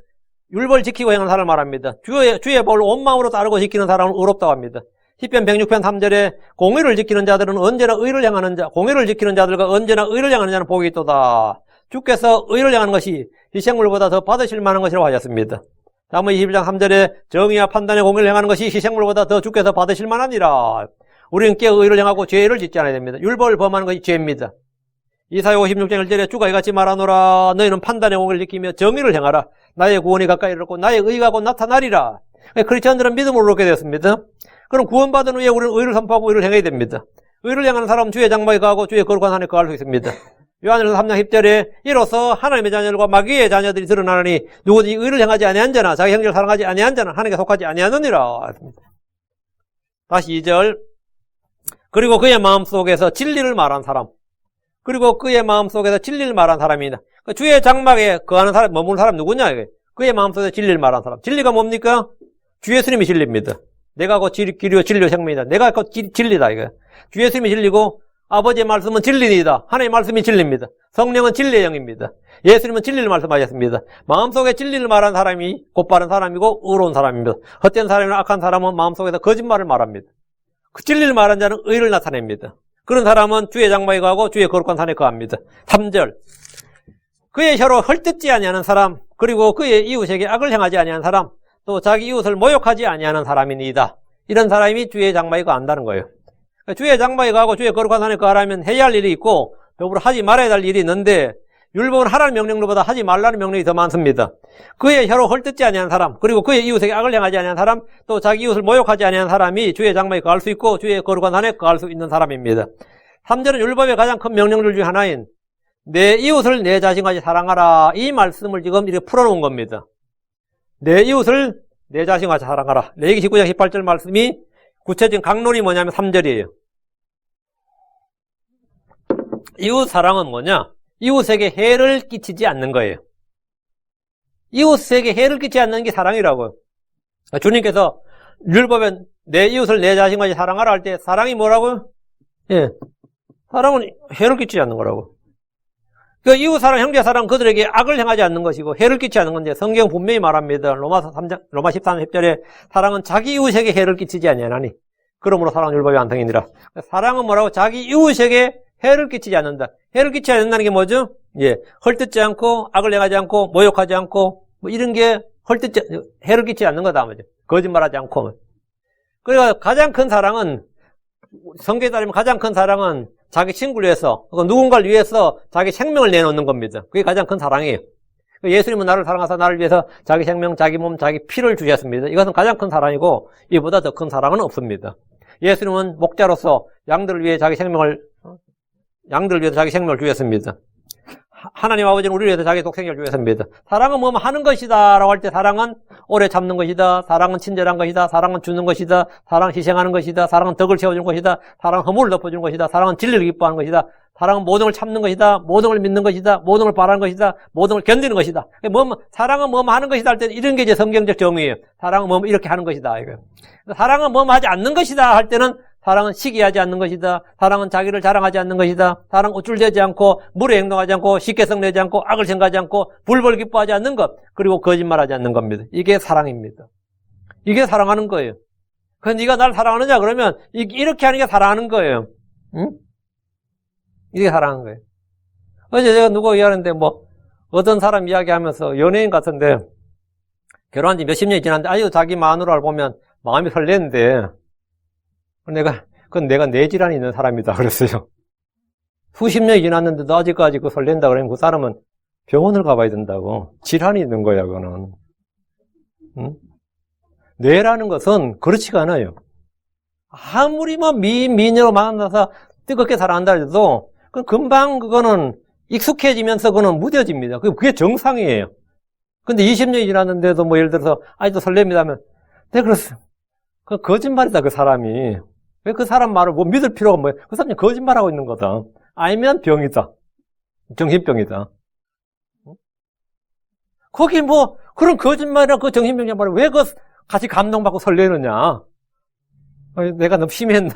율법을 지키고 행하는 사람을 말합니다. 주의 법을 온 마음으로 따르고 지키는 사람은 의롭다고 합니다. 시편 106편 3절에 공의를 지키는 자들은 언제나 의를 향하는 자, 공의를 지키는 자들과 언제나 의를 향하는 자는 복이 있도다. 주께서 의를 향하는 것이 희생물보다 더 받으실 만한 것이라고 하셨습니다. 잠언 21장 3절에 정의와 판단의 공의를 행하는 것이 희생물보다 더 주께서 받으실 만하니라. 우리는 깨어 의를 향하고 죄를 짓지 않아야 됩니다. 율법을 범하는 것이 죄입니다. 이사야 56장 1절에 주가 이같이 말하노라. 너희는 판단의 공의를 지키며 정의를 행하라. 나의 구원이 가까이 이르렀고 나의 의가 곧 나타나리라. 크리스천들은 믿음으로 얻게 되었습니다. 그럼 구원받은 후에 우리는 의를 선포하고 의를 행해야 됩니다. 의를 향하는 사람은 주의 장막에 거하고 주의 거룩한 산에 거할 수 있습니다. 요한일서 3장 10절에 이로써 하나님의 자녀들과 마귀의 자녀들이 드러나느니 누구든지 의를 행하지 아니한 자나 자기 형제를 사랑하지 아니한 자는 하나님께 속하지 아니하느니라. 다시 2절. 그리고 그의 마음속에서 진리를 말한 사람. 그리고 그의 마음속에서 진리를 말한 사람이다. 주의 장막에 거하는 사람, 머무는 사람 누구냐 이게. 그의 마음속에서 진리를 말한 사람. 진리가 뭡니까? 주 예수님이 진리입니다. 내가 곧 길이요 진리요 생명이다. 내가 곧 진리다 이거. 주 예수님이 진리고 아버지의 말씀은 진리이다. 하나님의 말씀이 진리입니다. 성령은 진리의 영입니다. 예수님은 진리를 말씀하셨습니다. 마음속에 진리를 말하는 사람이 곧바른 사람이고 의로운 사람입니다. 헛된 사람이나 악한 사람은 마음속에서 거짓말을 말합니다. 그 진리를 말하는 자는 의를 나타냅니다. 그런 사람은 주의 장막에 거하고 주의 거룩한 산에 거합니다. 3절. 그의 혀로 헐뜯지 아니하는 사람, 그리고 그의 이웃에게 악을 행하지 아니하는 사람, 또 자기 이웃을 모욕하지 아니하는 사람이니이다. 이런 사람이 주의 장막에 거한다는 거예요. 주의 장막에 거하고 주의 거룩한 산에 거하려면 해야 할 일이 있고 더불어 하지 말아야 할 일이 있는데 율법은 하라는 명령보다 하지 말라는 명령이 더 많습니다. 그의 혀로 헐뜯지 아니하는 사람, 그리고 그의 이웃에게 악을 행하지 아니하는 사람, 또 자기 이웃을 모욕하지 아니하는 사람이 주의 장막에 거할 수 있고 주의 거룩한 산에 거할 수 있는 사람입니다. 3절은 율법의 가장 큰 명령들 중 하나인 내 이웃을 내 자신같이 사랑하라. 이 말씀을 지금 이렇게 풀어놓은 겁니다. 내 이웃을 내 자신같이 사랑하라. 레위기 19장 18절 말씀이 구체적인 강론이 뭐냐면 3절이에요. 이웃 사랑은 뭐냐? 이웃에게 해를 끼치지 않는 거예요. 이웃에게 해를 끼치지 않는 게 사랑이라고요. 주님께서 율법에 내 이웃을 내 자신같이 사랑하라 할 때 사랑이 뭐라고요? 예, 사랑은 해를 끼치지 않는 거라고. 그 이웃 사랑, 형제 사랑 그들에게 악을 행하지 않는 것이고 해를 끼치지 않는 건데 성경 분명히 말합니다. 로마 13장 10절에 사랑은 자기 이웃에게 해를 끼치지 아니하나니 그러므로 사랑은 율법의 안탕이니라. 사랑은 뭐라고? 자기 이웃에게 해를 끼치지 않는다. 해를 끼치지 않는다는 게 뭐죠? 예, 헐뜯지 않고 악을 행하지 않고 모욕하지 않고 뭐 이런 게 해를 끼치지 않는 거다 말이죠. 거짓말하지 않고. 그러니까 가장 큰 사랑은 성경에 따르면 가장 큰 사랑은 자기 친구를 위해서 누군가를 위해서 자기 생명을 내놓는 겁니다. 그게 가장 큰 사랑이에요. 예수님은 나를 사랑하사 나를 위해서 자기 생명, 자기 몸, 자기 피를 주셨습니다. 이것은 가장 큰 사랑이고 이보다 더 큰 사랑은 없습니다. 예수님은 목자로서 양들을 위해서 자기 생명을 주셨습니다. 하나님 아버지는 우리를 위해서 자기 독생자를 주셨습니다. 사랑은 뭐 하는 것이다 라고 할 때 사랑은 오래 참는 것이다. 사랑은 친절한 것이다. 사랑은 주는 것이다. 사랑은 희생하는 것이다. 사랑은 덕을 채워주는 것이다. 사랑은 허물을 덮어주는 것이다. 사랑은 진리를 기뻐하는 것이다. 사랑은 모든 걸 참는 것이다. 모든 걸 믿는 것이다. 모든 걸 바라는 것이다. 모든 걸 견디는 것이다. 사랑은 뭐 하는 것이다 할 때는 이런 게 이제 성경적 정의예요. 사랑은 뭐 이렇게 하는 것이다. 이거. 사랑은 뭐 하지 않는 것이다 할 때는 사랑은 시기하지 않는 것이다. 사랑은 자기를 자랑하지 않는 것이다. 사랑은 우쭐대지 않고 물에 행동하지 않고 쉽게 성내지 않고 악을 생각하지 않고 불벌 기뻐하지 않는 것 그리고 거짓말하지 않는 겁니다. 이게 사랑입니다. 이게 사랑하는 거예요. 그런데 네가 날 사랑하느냐 그러면 이렇게 하는 게 사랑하는 거예요. 응? 이게 사랑하는 거예요. 어제 제가 누구 이야기하는데 뭐 어떤 사람 이야기하면서 연예인 같은데 결혼한 지 몇십 년이 지났는데 아직도 자기 마누라를 보면 마음이 설레는데 그건 내가 뇌질환이 있는 사람이다 그랬어요. 수십 년이 지났는데도 아직까지 설렌다 그러면 그 사람은 병원을 가봐야 된다고. 질환이 있는 거야, 그거는. 응? 뇌라는 것은 그렇지가 않아요. 아무리 미녀로 만나서 뜨겁게 사랑한다 해도 금방 그거는 익숙해지면서 그거는 무뎌집니다. 그게 정상이에요. 근데 20년이 지났는데도 예를 들어서 아직도 설렙니다 하면 네, 그렇습니다. 그 거짓말이다, 그 사람이. 왜 그 사람 말을 믿을 필요가 뭐예요? 그 사람이 거짓말하고 있는 거다. 알면 병이다. 정신병이다. 거기 그런 거짓말이랑 그 정신병이란 말을 왜 같이 감동받고 설레느냐? 내가 너무 심했나?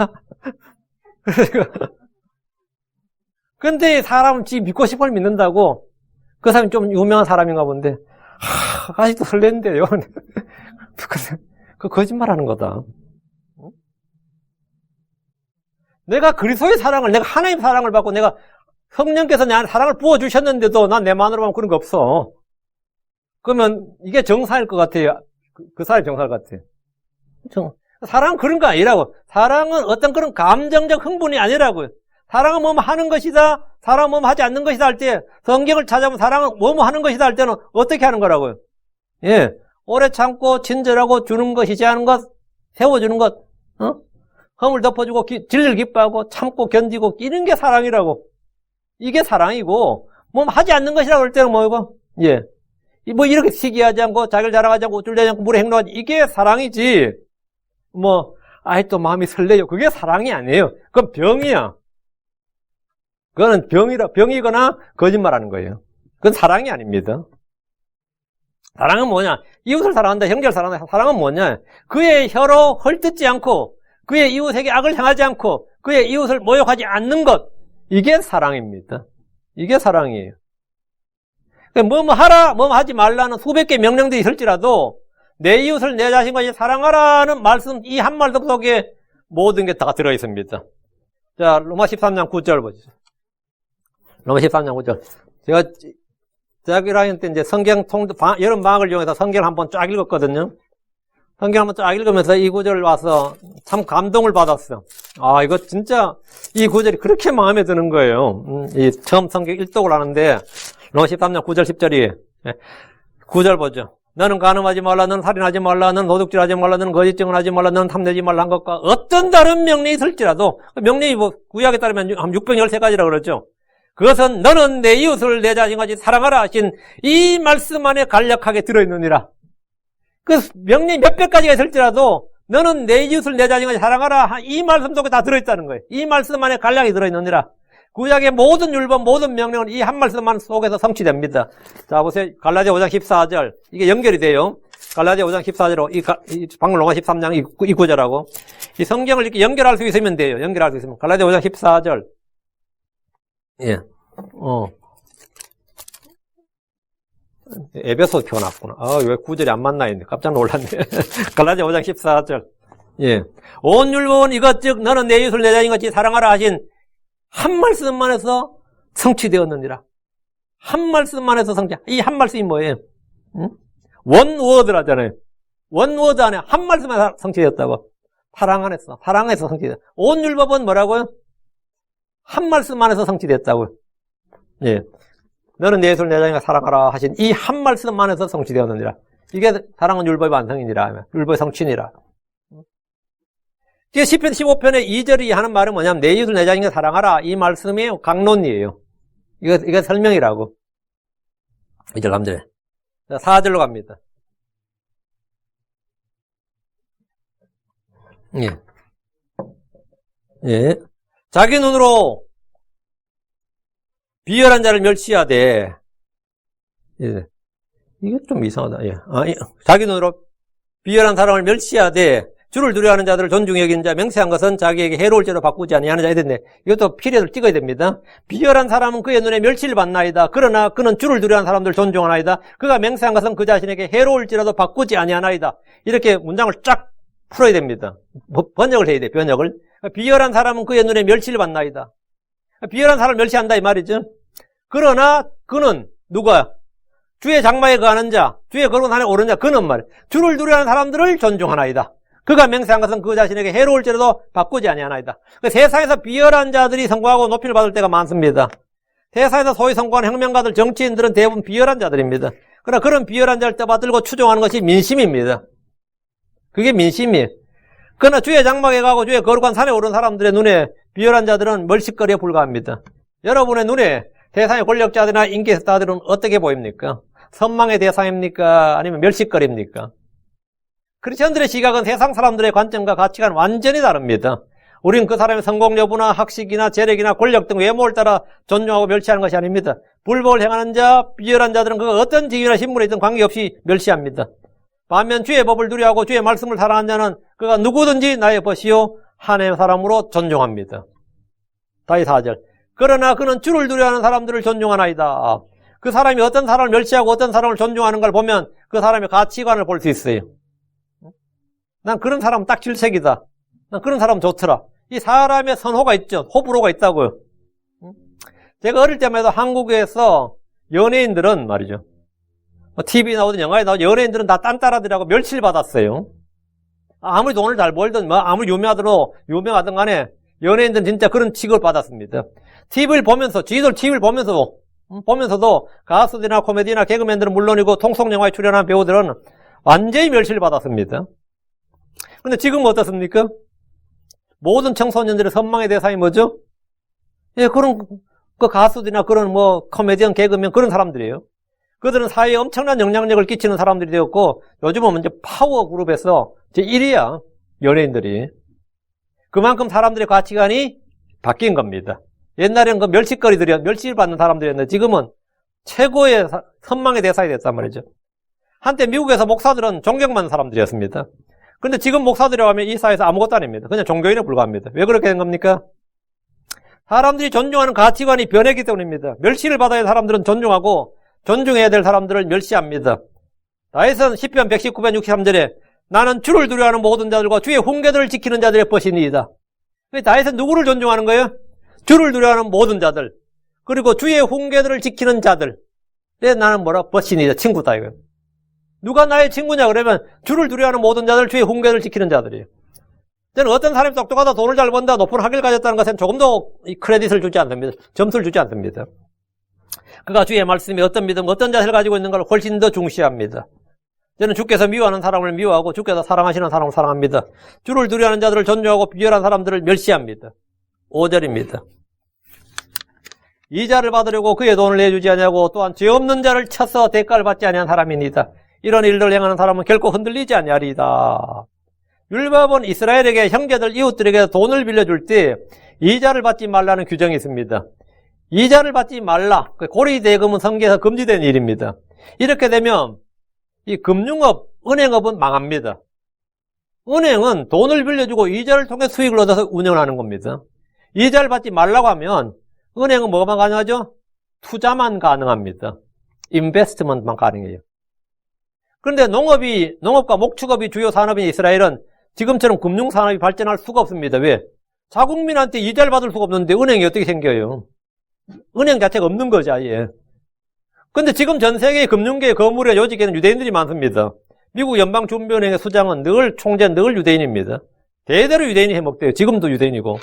근데 사람은 지 믿고 싶은 걸 믿는다고 그 사람이 좀 유명한 사람인가 본데, 아직도 설레는데요. 그 거짓말 하는 거다. 내가 그리스도의 사랑을, 내가 하나님의 사랑을 받고 내가 성령께서 내 안에 사랑을 부어주셨는데도 난 내 마음으로 보면 그런 거 없어. 그러면 이게 정상일 것 같아요. 그 사람이 정상일 것 같아요. 사랑은 그런 거 아니라고. 사랑은 어떤 그런 감정적 흥분이 아니라고요. 사랑은 뭐뭐 하는 것이다. 사랑은 뭐뭐 하지 않는 것이다 할 때 성경을 찾아보면 사랑은 뭐뭐 하는 것이다 할 때는 어떻게 하는 거라고요. 예, 오래 참고 친절하고 주는 것, 희생하는 것, 세워주는 것, 허물 덮어주고 진리를 기뻐하고 참고 견디고 이런 게 사랑이라고. 이게 사랑이고 하지 않는 것이라고 할 때는 뭐고? 예, 이렇게 시기하지 않고 자기를 자랑하지 않고 우쭐대지 않고 물에 행동하지 이게 사랑이지. 또 마음이 설레요. 그게 사랑이 아니에요. 그건 병이야. 그거는 병이거나 거짓말하는 거예요. 그건 사랑이 아닙니다. 사랑은 뭐냐? 이웃을 사랑한다, 형제를 사랑한다. 사랑은 뭐냐? 그의 혀로 헐뜯지 않고 그의 이웃에게 악을 행하지 않고 그의 이웃을 모욕하지 않는 것. 이게 사랑입니다. 이게 사랑이에요. 뭐뭐 하라, 뭐뭐 하지 말라는 수백 개의 명령들이 있을지라도 내 이웃을 내 자신과 사랑하라는 말씀, 이 한 말 속에 모든 게 다 들어있습니다. 자, 로마 13장 9절 보시죠. 로마 13장 9절. 제가 대학교 1학년 때 이제 여름 방학을 이용해서 성경을 한번 쫙 읽었거든요. 성경 한번 쫙 읽으면서 이 구절을 와서 참 감동을 받았어요. 이거 진짜 이 구절이 그렇게 마음에 드는 거예요. 처음 성경 일독을 하는데 로마 13장 9절 10절이 9절 보죠. 너는 간음하지 말라, 너는 살인하지 말라, 너는 도둑질하지 말라, 너는 거짓 증언하지 말라, 너는 탐내지 말라 한 것과 어떤 다른 명령이 있을지라도, 명령이 구약에 따르면 한 613가지라고 그러죠. 그것은 너는 내 이웃을 내 자신같이 사랑하라 하신 이 말씀 안에 간략하게 들어있느니라. 그 명령이 몇백 가지가 있을지라도 너는 내 이웃을 내 자신같이 사랑하라. 이 말씀 속에 다 들어있다는 거예요. 이 말씀 안에 간략히 들어있느니라. 구약의 모든 율법, 모든 명령은 이 한 말씀만 속에서 성취됩니다. 자, 보세요. 갈라디아 5장 14절. 이게 연결이 돼요. 갈라디아 5장 14절로 방금 로마 13장 이 구절하고 이 성경을 이렇게 연결할 수 있으면 돼요. 연결할 수 있으면. 갈라디아 5장 14절. 예. 에베소 펴놨구나. 왜 구절이 안 맞나 했네. 깜짝 놀랐네. 갈라디아 5장 14절. 예. 온 율법은 이것 즉 너는 내 이웃을 내 자신같이 사랑하라 하신 한 말씀만 해서 성취되었느니라. 한 말씀만 해서 성취. 이 한 말씀이 뭐예요? 응? 원워드라잖아요. 원워드 안에 한 말씀에 성취되었다고. 사랑 안에서 성취되었다. 온 율법은 뭐라고요? 한 말씀 안에서 성취됐다고요. 예. 너는 내 이웃을 내 자신과 사랑하라 하신 이 한 말씀 안에서 성취되었느니라. 이게 사랑은 율법의 완성이니라. 율법의 성취니라. 시편 15편의 2절이 하는 말은 뭐냐면 내 이웃을 내 자신과 사랑하라. 이 말씀이 강론이에요. 이거 설명이라고. 2절 3절에. 4절로 갑니다. 예. 예. 자기 눈으로 비열한 자를 멸시하되, 예. 이게 좀 이상하다. 예. 자기 눈으로 비열한 사람을 멸시하되, 주를 두려워하는 자들을 존중히 여기는 자, 맹세한 것은 자기에게 해로울 죄로 바꾸지 아니하는 자야 됐네. 이것도 피리를 찍어야 됩니다. 비열한 사람은 그의 눈에 멸시를 받나이다. 그러나 그는 주를 두려워하는 사람들을 존중하나이다. 그가 맹세한 것은 그 자신에게 해로울지라도 바꾸지 아니하나이다. 이렇게 문장을 쫙 풀어야 됩니다. 번역을 해야 돼, 번역을. 비열한 사람은 그의 눈에 멸시를 받나이다. 비열한 사람을 멸시한다 이 말이죠. 그러나 그는 누가? 주의 장막에 거하는 자, 주의 거룩한 산에 오른 자, 그는 말 주를 두려워하는 사람들을 존중하나이다. 그가 맹세한 것은 그 자신에게 해로울지라도 바꾸지 아니하나이다. 세상에서 비열한 자들이 성공하고 높이를 받을 때가 많습니다. 세상에서 소위 성공한 혁명가들, 정치인들은 대부분 비열한 자들입니다. 그러나 그런 비열한 자를 떠받들고 추종하는 것이 민심입니다. 그게 민심이에요. 그러나 주의 장막에 가고 주의 거룩한 산에 오른 사람들의 눈에 비열한 자들은 멀식거리에 불과합니다. 여러분의 눈에 세상의 권력자들이나 인기스타들은 어떻게 보입니까? 선망의 대상입니까? 아니면 멸식거리입니까? 크리스천들의 시각은 세상 사람들의 관점과 가치관은 완전히 다릅니다. 우리는 그 사람의 성공 여부나 학식이나 재력이나 권력 등 외모를 따라 존중하고 멸시하는 것이 아닙니다. 불법을 행하는 자, 비열한 자들은 그가 어떤 직위나 신분에 있든 관계없이 멸시합니다. 반면 주의 법을 두려워하고 주의 말씀을 사랑하는 자는 그가 누구든지 나의 벗이요 하나님의 사람으로 존중합니다. 다시 4절. 그러나 그는 주를 두려워하는 사람들을 존중하나이다. 그 사람이 어떤 사람을 멸시하고 어떤 사람을 존중하는 걸 보면 그 사람의 가치관을 볼 수 있어요. 난 그런 사람 딱 질색이다. 난 그런 사람 좋더라. 이 사람의 선호가 있죠. 호불호가 있다고요. 제가 어릴 때만 해도 한국에서 연예인들은 말이죠. TV에 나오든 영화에 나오든 연예인들은 다 딴따라들하고 멸치를 받았어요. 아무리 돈을 잘 벌든 아무리 유명하든 간에 연예인들은 진짜 그런 취급을 받았습니다. TV를 보면서, 지들 TV를 보면서도 가수들이나 코미디나 개그맨들은 물론이고 통속영화에 출연한 배우들은 완전히 멸시를 받았습니다. 그런데 지금은 어떻습니까? 모든 청소년들의 선망의 대상이 뭐죠? 예, 그런 그 가수들이나 그런 코미디언, 개그맨 그런 사람들이에요. 그들은 사회에 엄청난 영향력을 끼치는 사람들이 되었고 요즘은 이제 파워 그룹에서 이제 1위야 연예인들이. 그만큼 사람들의 가치관이 바뀐 겁니다. 옛날에는 그 멸시를 받는 사람들이었는데 지금은 최고의 선망의 대상이 됐단 말이죠. 한때 미국에서 목사들은 존경받는 사람들이었습니다. 그런데 지금 목사들이라고 하면 이 사회에서 아무것도 아닙니다. 그냥 종교인에 불과합니다. 왜 그렇게 된 겁니까? 사람들이 존중하는 가치관이 변했기 때문입니다. 멸시를 받아야 할 사람들은 존중하고 존중해야 될 사람들을 멸시합니다. 다윗은 시편 119편 63절에 나는 주를 두려워하는 모든 자들과 주의 훈계들을 지키는 자들의 벗이니이다. 다윗은 누구를 존중하는 거예요? 주를 두려워하는 모든 자들, 그리고 주의 훈계들을 지키는 자들. 나는 벗이니이다. 친구다 이거예요. 누가 나의 친구냐 그러면 주를 두려워하는 모든 자들, 주의 훈계를 지키는 자들이에요. 저는 어떤 사람이 똑똑하다, 돈을 잘 번다, 높은 학위를 가졌다는 것은 조금도 크레딧을 주지 않습니다. 점수를 주지 않습니다. 그가 주의 말씀에 어떤 믿음, 어떤 자세를 가지고 있는 걸 훨씬 더 중시합니다. 저는 주께서 미워하는 사람을 미워하고 주께서 사랑하시는 사람을 사랑합니다. 주를 두려워하는 자들을 존중하고 비열한 사람들을 멸시합니다. 5절입니다. 이자를 받으려고 그의 돈을 내주지 아니하고 또한 죄 없는 자를 쳐서 대가를 받지 아니한 사람이니이다. 이런 일들을 행하는 사람은 결코 흔들리지 아니하리이다. 율법은 이스라엘에게 형제들 이웃들에게 돈을 빌려줄 때 이자를 받지 말라는 규정이 있습니다. 이자를 받지 말라. 고리대금은 성경에서 금지된 일입니다. 이렇게 되면 이 금융업, 은행업은 망합니다. 은행은 돈을 빌려주고 이자를 통해 수익을 얻어서 운영하는 겁니다. 이자를 받지 말라고 하면 은행은 뭐만 가능하죠? 투자만 가능합니다. 인베스트먼트만 가능해요. 그런데 농업과 목축업이 주요 산업인 이스라엘은 지금처럼 금융산업이 발전할 수가 없습니다. 왜? 자국민한테 이자를 받을 수가 없는데 은행이 어떻게 생겨요? 은행 자체가 없는 거죠, 아예. 근데 지금 전 세계 금융계 거물의 요직에는 유대인들이 많습니다. 미국 연방준비은행의 수장은 총재 늘 유대인입니다. 대대로 유대인이 해먹대요. 지금도 유대인이고.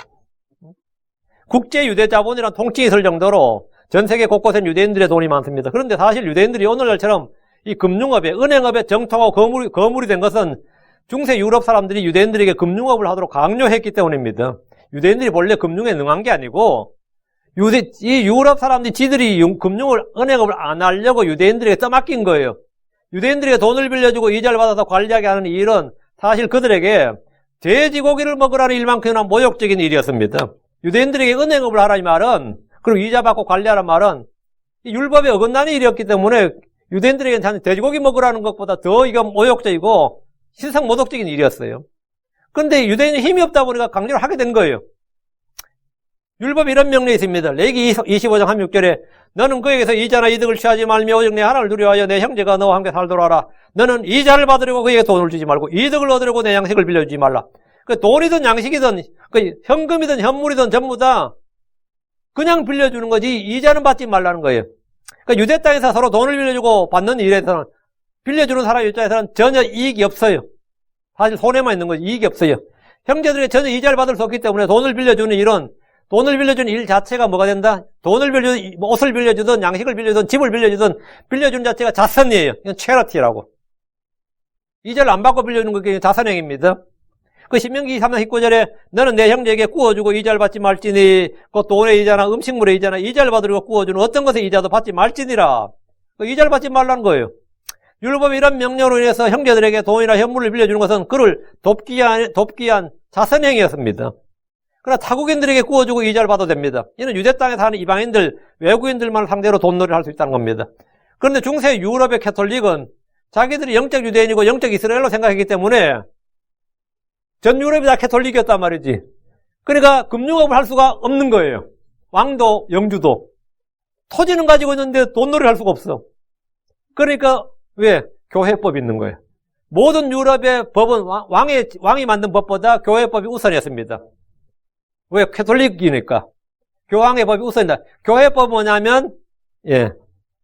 국제유대자본이라는 통칭이 있을 정도로 전 세계 곳곳엔 유대인들의 돈이 많습니다. 그런데 사실 유대인들이 오늘날처럼 이 금융업에, 은행업에 정통하고 거물이 된 것은 중세 유럽 사람들이 유대인들에게 금융업을 하도록 강요했기 때문입니다. 유대인들이 원래 금융에 능한 게 아니고 이 유럽 사람들이 지들이 은행업을 안 하려고 유대인들에게 떠맡긴 거예요. 유대인들에게 돈을 빌려주고 이자를 받아서 관리하게 하는 이 일은 사실 그들에게 돼지고기를 먹으라는 일만큼이나 모욕적인 일이었습니다. 유대인들에게 은행업을 하라 이 말은, 그리고 이자 받고 관리하라는 말은 율법에 어긋나는 일이었기 때문에 유대인들에게는 돼지고기 먹으라는 것보다 더 이건 모욕적이고 신성모독적인 일이었어요. 그런데 유대인이 힘이 없다 보니까 강제로 하게 된 거예요. 율법에 이런 명령이 있습니다. 레위기 25장 16절에 너는 그에게서 이자나 이득을 취하지 말며 오직 내 하나님을 두려워하여 내 형제가 너와 함께 살도록 하라. 너는 이자를 받으려고 그에게 돈을 주지 말고 이득을 얻으려고 내 양식을 빌려주지 말라. 그 돈이든 양식이든 그 현금이든 현물이든 전부 다 그냥 빌려주는 거지 이자는 받지 말라는 거예요. 그러니까 유대 땅에서 서로 돈을 빌려주고 받는 일에서는 빌려주는 사람 입장에서는 전혀 이익이 없어요. 사실 손해만 있는 거지 이익이 없어요. 형제들에게 전혀 이자를 받을 수 없기 때문에 돈을 빌려주는 일은 돈을 빌려주는 일 자체가 뭐가 된다? 돈을 빌려주든 옷을 빌려주든 양식을 빌려주든 집을 빌려주든 빌려주는 자체가 자선이에요. 이건 체러티라고. 이자를 안 받고 빌려주는 게 자선행위입니다. 그 신명기 23장 19절에 너는 내 형제에게 구워주고 이자를 받지 말지니 그 돈의 이자나 음식물의 이자나 이자를 받으려고 구워주는 어떤 것의 이자도 받지 말지니라. 그 이자를 받지 말라는 거예요. 율법의 이런 명령으로 인해서 형제들에게 돈이나 현물을 빌려주는 것은 그를 돕기 위한 자선행위였습니다. 그러나 타국인들에게 구워주고 이자를 받아도 됩니다. 이는 유대 땅에 사는 이방인들, 외국인들만 상대로 돈놀이를 할 수 있다는 겁니다. 그런데 중세 유럽의 캐톨릭은 자기들이 영적 유대인이고 영적 이스라엘로 생각했기 때문에 전 유럽이 다 캐톨릭이었단 말이지. 그러니까 금융업을 할 수가 없는 거예요. 왕도, 영주도. 토지는 가지고 있는데 돈놀이를 할 수가 없어. 그러니까 왜? 교회법이 있는 거예요. 모든 유럽의 법은 왕이 만든 법보다 교회법이 우선이었습니다. 왜? 캐톨릭이니까. 교황의 법이 우선이다. 교회법은 뭐냐면,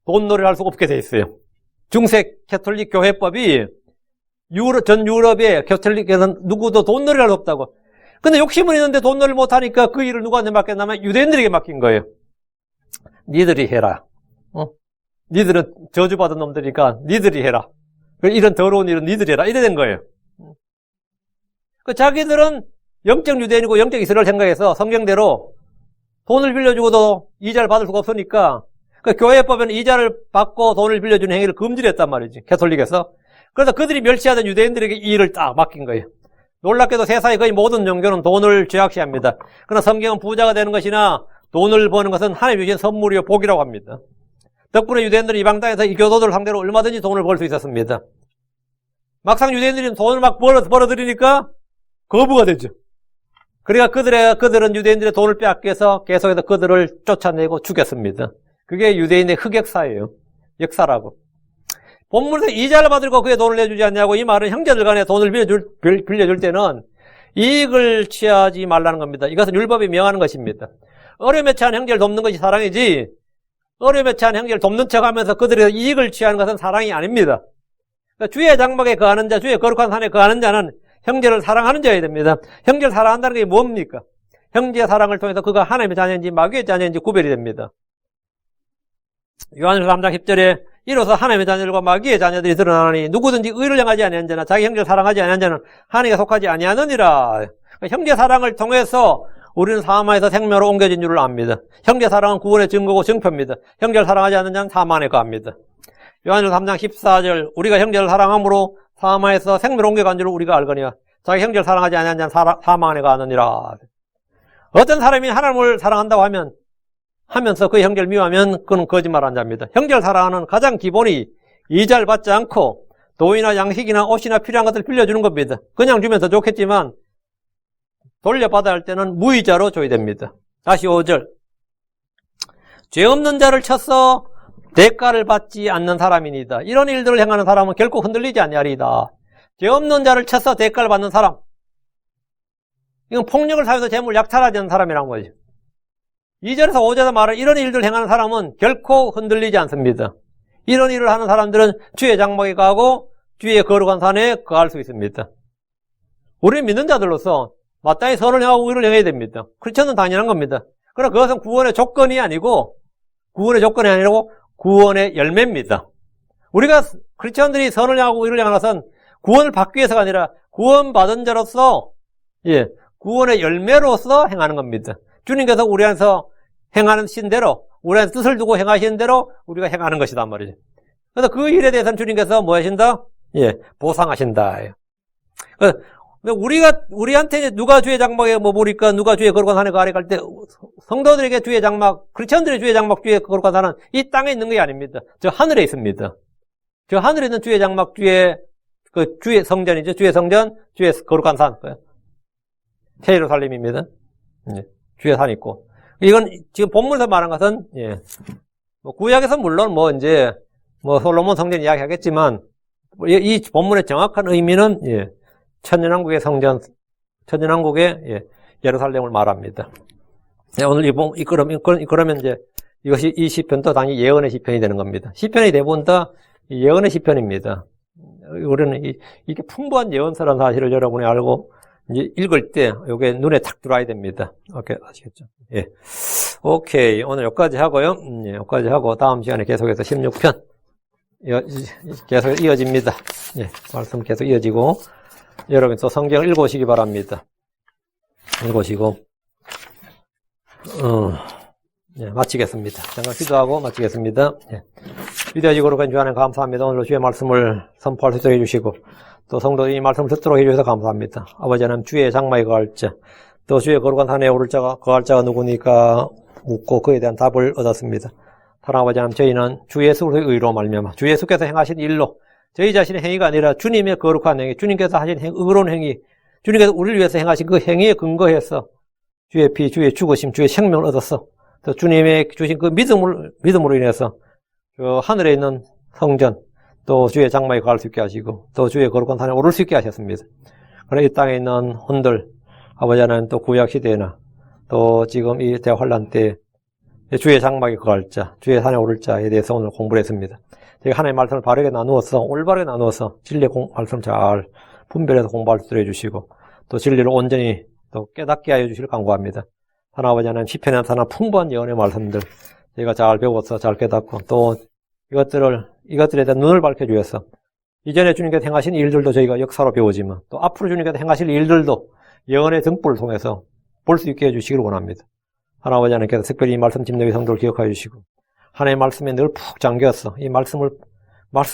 돈놀이를 할 수가 없게 돼 있어요. 중세 캐톨릭 교회법이 전 유럽의 캐톨릭에서는 누구도 돈놀이를 할 수 없다고. 근데 욕심은 있는데 돈놀이를 못하니까 그 일을 누구한테 맡겼냐면 유대인들에게 맡긴 거예요. 니들이 해라. 니들은 저주받은 놈들이니까 니들이 해라. 이런 더러운 일은 니들이 해라. 이래 된 거예요. 자기들은 영적 유대인이고 영적 이스라엘 생각해서 성경대로 돈을 빌려주고도 이자를 받을 수가 없으니까 교회법에는 이자를 받고 돈을 빌려주는 행위를 금지를 했단 말이지. 캐톨릭에서. 그래서 그들이 멸시하던 유대인들에게 이 일을 딱 맡긴 거예요. 놀랍게도 세상의 거의 모든 종교는 돈을 죄악시합니다. 그러나 성경은 부자가 되는 것이나 돈을 버는 것은 하나님 주신 선물이요 복이라고 합니다. 덕분에 유대인들은 이방 땅에서 이 교도들을 상대로 얼마든지 돈을 벌 수 있었습니다. 막상 유대인들이 돈을 막 벌어들이니까 거부가 되죠. 그러니까 그들은 유대인들의 돈을 빼앗겨서 계속해서 그들을 쫓아내고 죽였습니다. 그게 유대인의 흑역사예요. 역사라고. 본문에서 이자를 받으려고 그의 돈을 내주지 않냐고 이 말은 형제들 간에 돈을 빌려줄 때는 이익을 취하지 말라는 겁니다. 이것은 율법이 명하는 것입니다. 어려움에 처한 형제를 돕는 것이 사랑이지 어려움에 처한 형제를 돕는 척하면서 그들에서 이익을 취하는 것은 사랑이 아닙니다. 그러니까 주의 장막에 거하는 자, 주의 거룩한 산에 거하는 자는 형제를 사랑하는 자여야 됩니다. 형제를 사랑한다는 게 뭡니까? 형제의 사랑을 통해서 그가 하나님의 자녀인지 마귀의 자녀인지 구별이 됩니다. 요한일서 3장 10절에 이로써 하나님의 자녀들과 마귀의 자녀들이 드러나니 누구든지 의를 행하지 아니한 자나 자기 형제를 사랑하지 아니한 자는 하나님께 속하지 아니하느니라. 형제 사랑을 통해서 우리는 사망에서 생명으로 옮겨진 줄을 압니다. 형제 사랑은 구원의 증거고 증표입니다. 형제를 사랑하지 않는 자는 사망에 거합니다. 요한일서 3장 14절 우리가 형제를 사랑함으로 사망에서 생명으로 옮겨간 줄을 우리가 알거니와 자기 형제를 사랑하지 아니하는 자는 사망 안에 가느니라. 어떤 사람이 하나님을 사랑한다고 하면서 그 형제를 미워하면 그는 거짓말한 자입니다. 형제를 사랑하는 가장 기본이 이자를 받지 않고 돈이나 양식이나 옷이나 필요한 것들을 빌려주는 겁니다. 그냥 주면 더 좋겠지만 돌려받아야 할 때는 무이자로 줘야 됩니다. 다시 5절. 죄 없는 자를 쳐서 대가를 받지 않는 사람이니다. 이런 일들을 행하는 사람은 결코 흔들리지 아니하리이다. 죄 없는 자를 쳐서 대가를 받는 사람. 이건 폭력을 사용해서 재물을 약탈하지 않는 사람이란 거죠. 2절에서 5절에서 말하는 이런 일들을 행하는 사람은 결코 흔들리지 않습니다. 이런 일을 하는 사람들은 주의 장막에 가고 주의 거룩한 산에 거할 수 있습니다. 우리 믿는 자들로서 마땅히 선을 행하고 의를 행해야 됩니다. 크리스천은 당연한 겁니다. 그러나 그것은 구원의 조건이 아니고 구원의 열매입니다. 우리가 크리스천들이 선을 행하고 의를 행하는 것은 구원을 받기 위해서가 아니라 구원받은 자로서 구원의 열매로서 행하는 겁니다. 주님께서 우리 안에서 행하는 신대로 우리 안에서 뜻을 두고 행하시는 대로 우리가 행하는 것이단 말이죠. 그래서 그 일에 대해서는 주님께서 뭐 하신다? 보상하신다. 우리한테 누가 주의 장막에 머무니까 누가 주의 거룩한 산에 가리 갈 때 성도들에게 주의 장막, 크리스천들의 주의 장막, 주의 거룩한 산은 이 땅에 있는 게 아닙니다. 저 하늘에 있습니다. 저 하늘에 있는 주의 장막, 주의 성전이죠. 주의 성전, 주의 거룩한 산. 새 예루살렘입니다. 주의 산이 있고. 이건 지금 본문에서 말한 것은, 구약에서 물론 솔로몬 성전 이야기 하겠지만, 이 본문의 정확한 의미는, 천년왕국의 성전, 천년왕국의 예루살렘을 말합니다. 오늘 그러면 이것이 이 시편도 당연히 예언의 시편이 되는 겁니다. 시편이 대부분 다 예언의 시편입니다. 우리는 이렇게 풍부한 예언서라는 사실을 여러분이 알고, 이제 읽을 때 요게 눈에 탁 들어와야 됩니다. 오케이, 아시겠죠? 오케이. 오늘 여기까지 하고요. 여기까지 하고 다음 시간에 계속해서 16편 계속 이어집니다. 말씀 계속 이어지고 여러분 또 성경을 읽으시기 바랍니다. 읽으시고 마치겠습니다. 잠깐 기도하고 마치겠습니다. 위대하시고 거룩한 주 하나님 감사합니다. 오늘도 주의 말씀을 선포할 수 있도록 해주시고 또 성도들이 이 말씀을 듣도록 해주셔서 감사합니다. 아버지 하나님 주의 장막에 거할 자, 또 주의 거룩한 산에 오를 자가 거할 자가 누구니까 묻고 그에 대한 답을 얻었습니다. 사랑하는 아버지 하나님, 저희는 주 예수의 의로 말미암아 주 예수께서 행하신 일로 저희 자신의 행위가 아니라 주님의 거룩한 행위, 주님께서 하신 의로운 행위, 주님께서 우리를 위해서 행하신 그 행위에 근거해서 주의 피, 주의 죽으심, 주의 생명을 얻었어. 또 주님의 주신 그 믿음으로 인해서 저 하늘에 있는 성전, 또 주의 장막에 갈 수 있게 하시고 또 주의 거룩한 산에 오를 수 있게 하셨습니다. 그러나 이 땅에 있는 혼들, 아버지 하나님 또 구약 시대나 또 지금 이 대환란 때 주의 장막에 거할 자, 주의 산에 오를 자에 대해서 오늘 공부를 했습니다. 저희가 하나님의 말씀을 바르게 나누어서 올바르게 나누어서 진리의 말씀 잘 분별해서 공부할 수 있도록 해주시고 또 진리를 온전히 또 깨닫게 하여 주시길 간구합니다. 하나님 아버지 하나님 시편에 나타난 풍부한 예언의 말씀들 저희가 잘 배워서 잘 깨닫고 또 이것들에 대한 눈을 밝혀주셔서 이전에 주님께서 행하신 일들도 저희가 역사로 배우지만 또 앞으로 주님께서 행하실 일들도 예언의 등불을 통해서 볼 수 있게 해주시기를 원합니다. 하나님 아버지 하나님께서 특별히 이 말씀 집내의 성도를 기억하여 주시고 하나님의 말씀에 늘 푹 잠겨서 이 말씀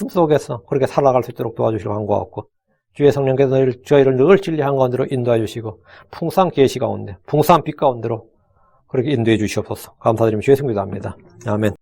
속에서 그렇게 살아갈 수 있도록 도와주시길 간구하고 주의 성령께서 저희를 늘 진리한 가운데로 인도해 주시고 풍성한 계시 가운데 풍성한 빛 가운데로 그렇게 인도해 주시옵소서. 감사드리며 주의 성기도 합니다. 아멘.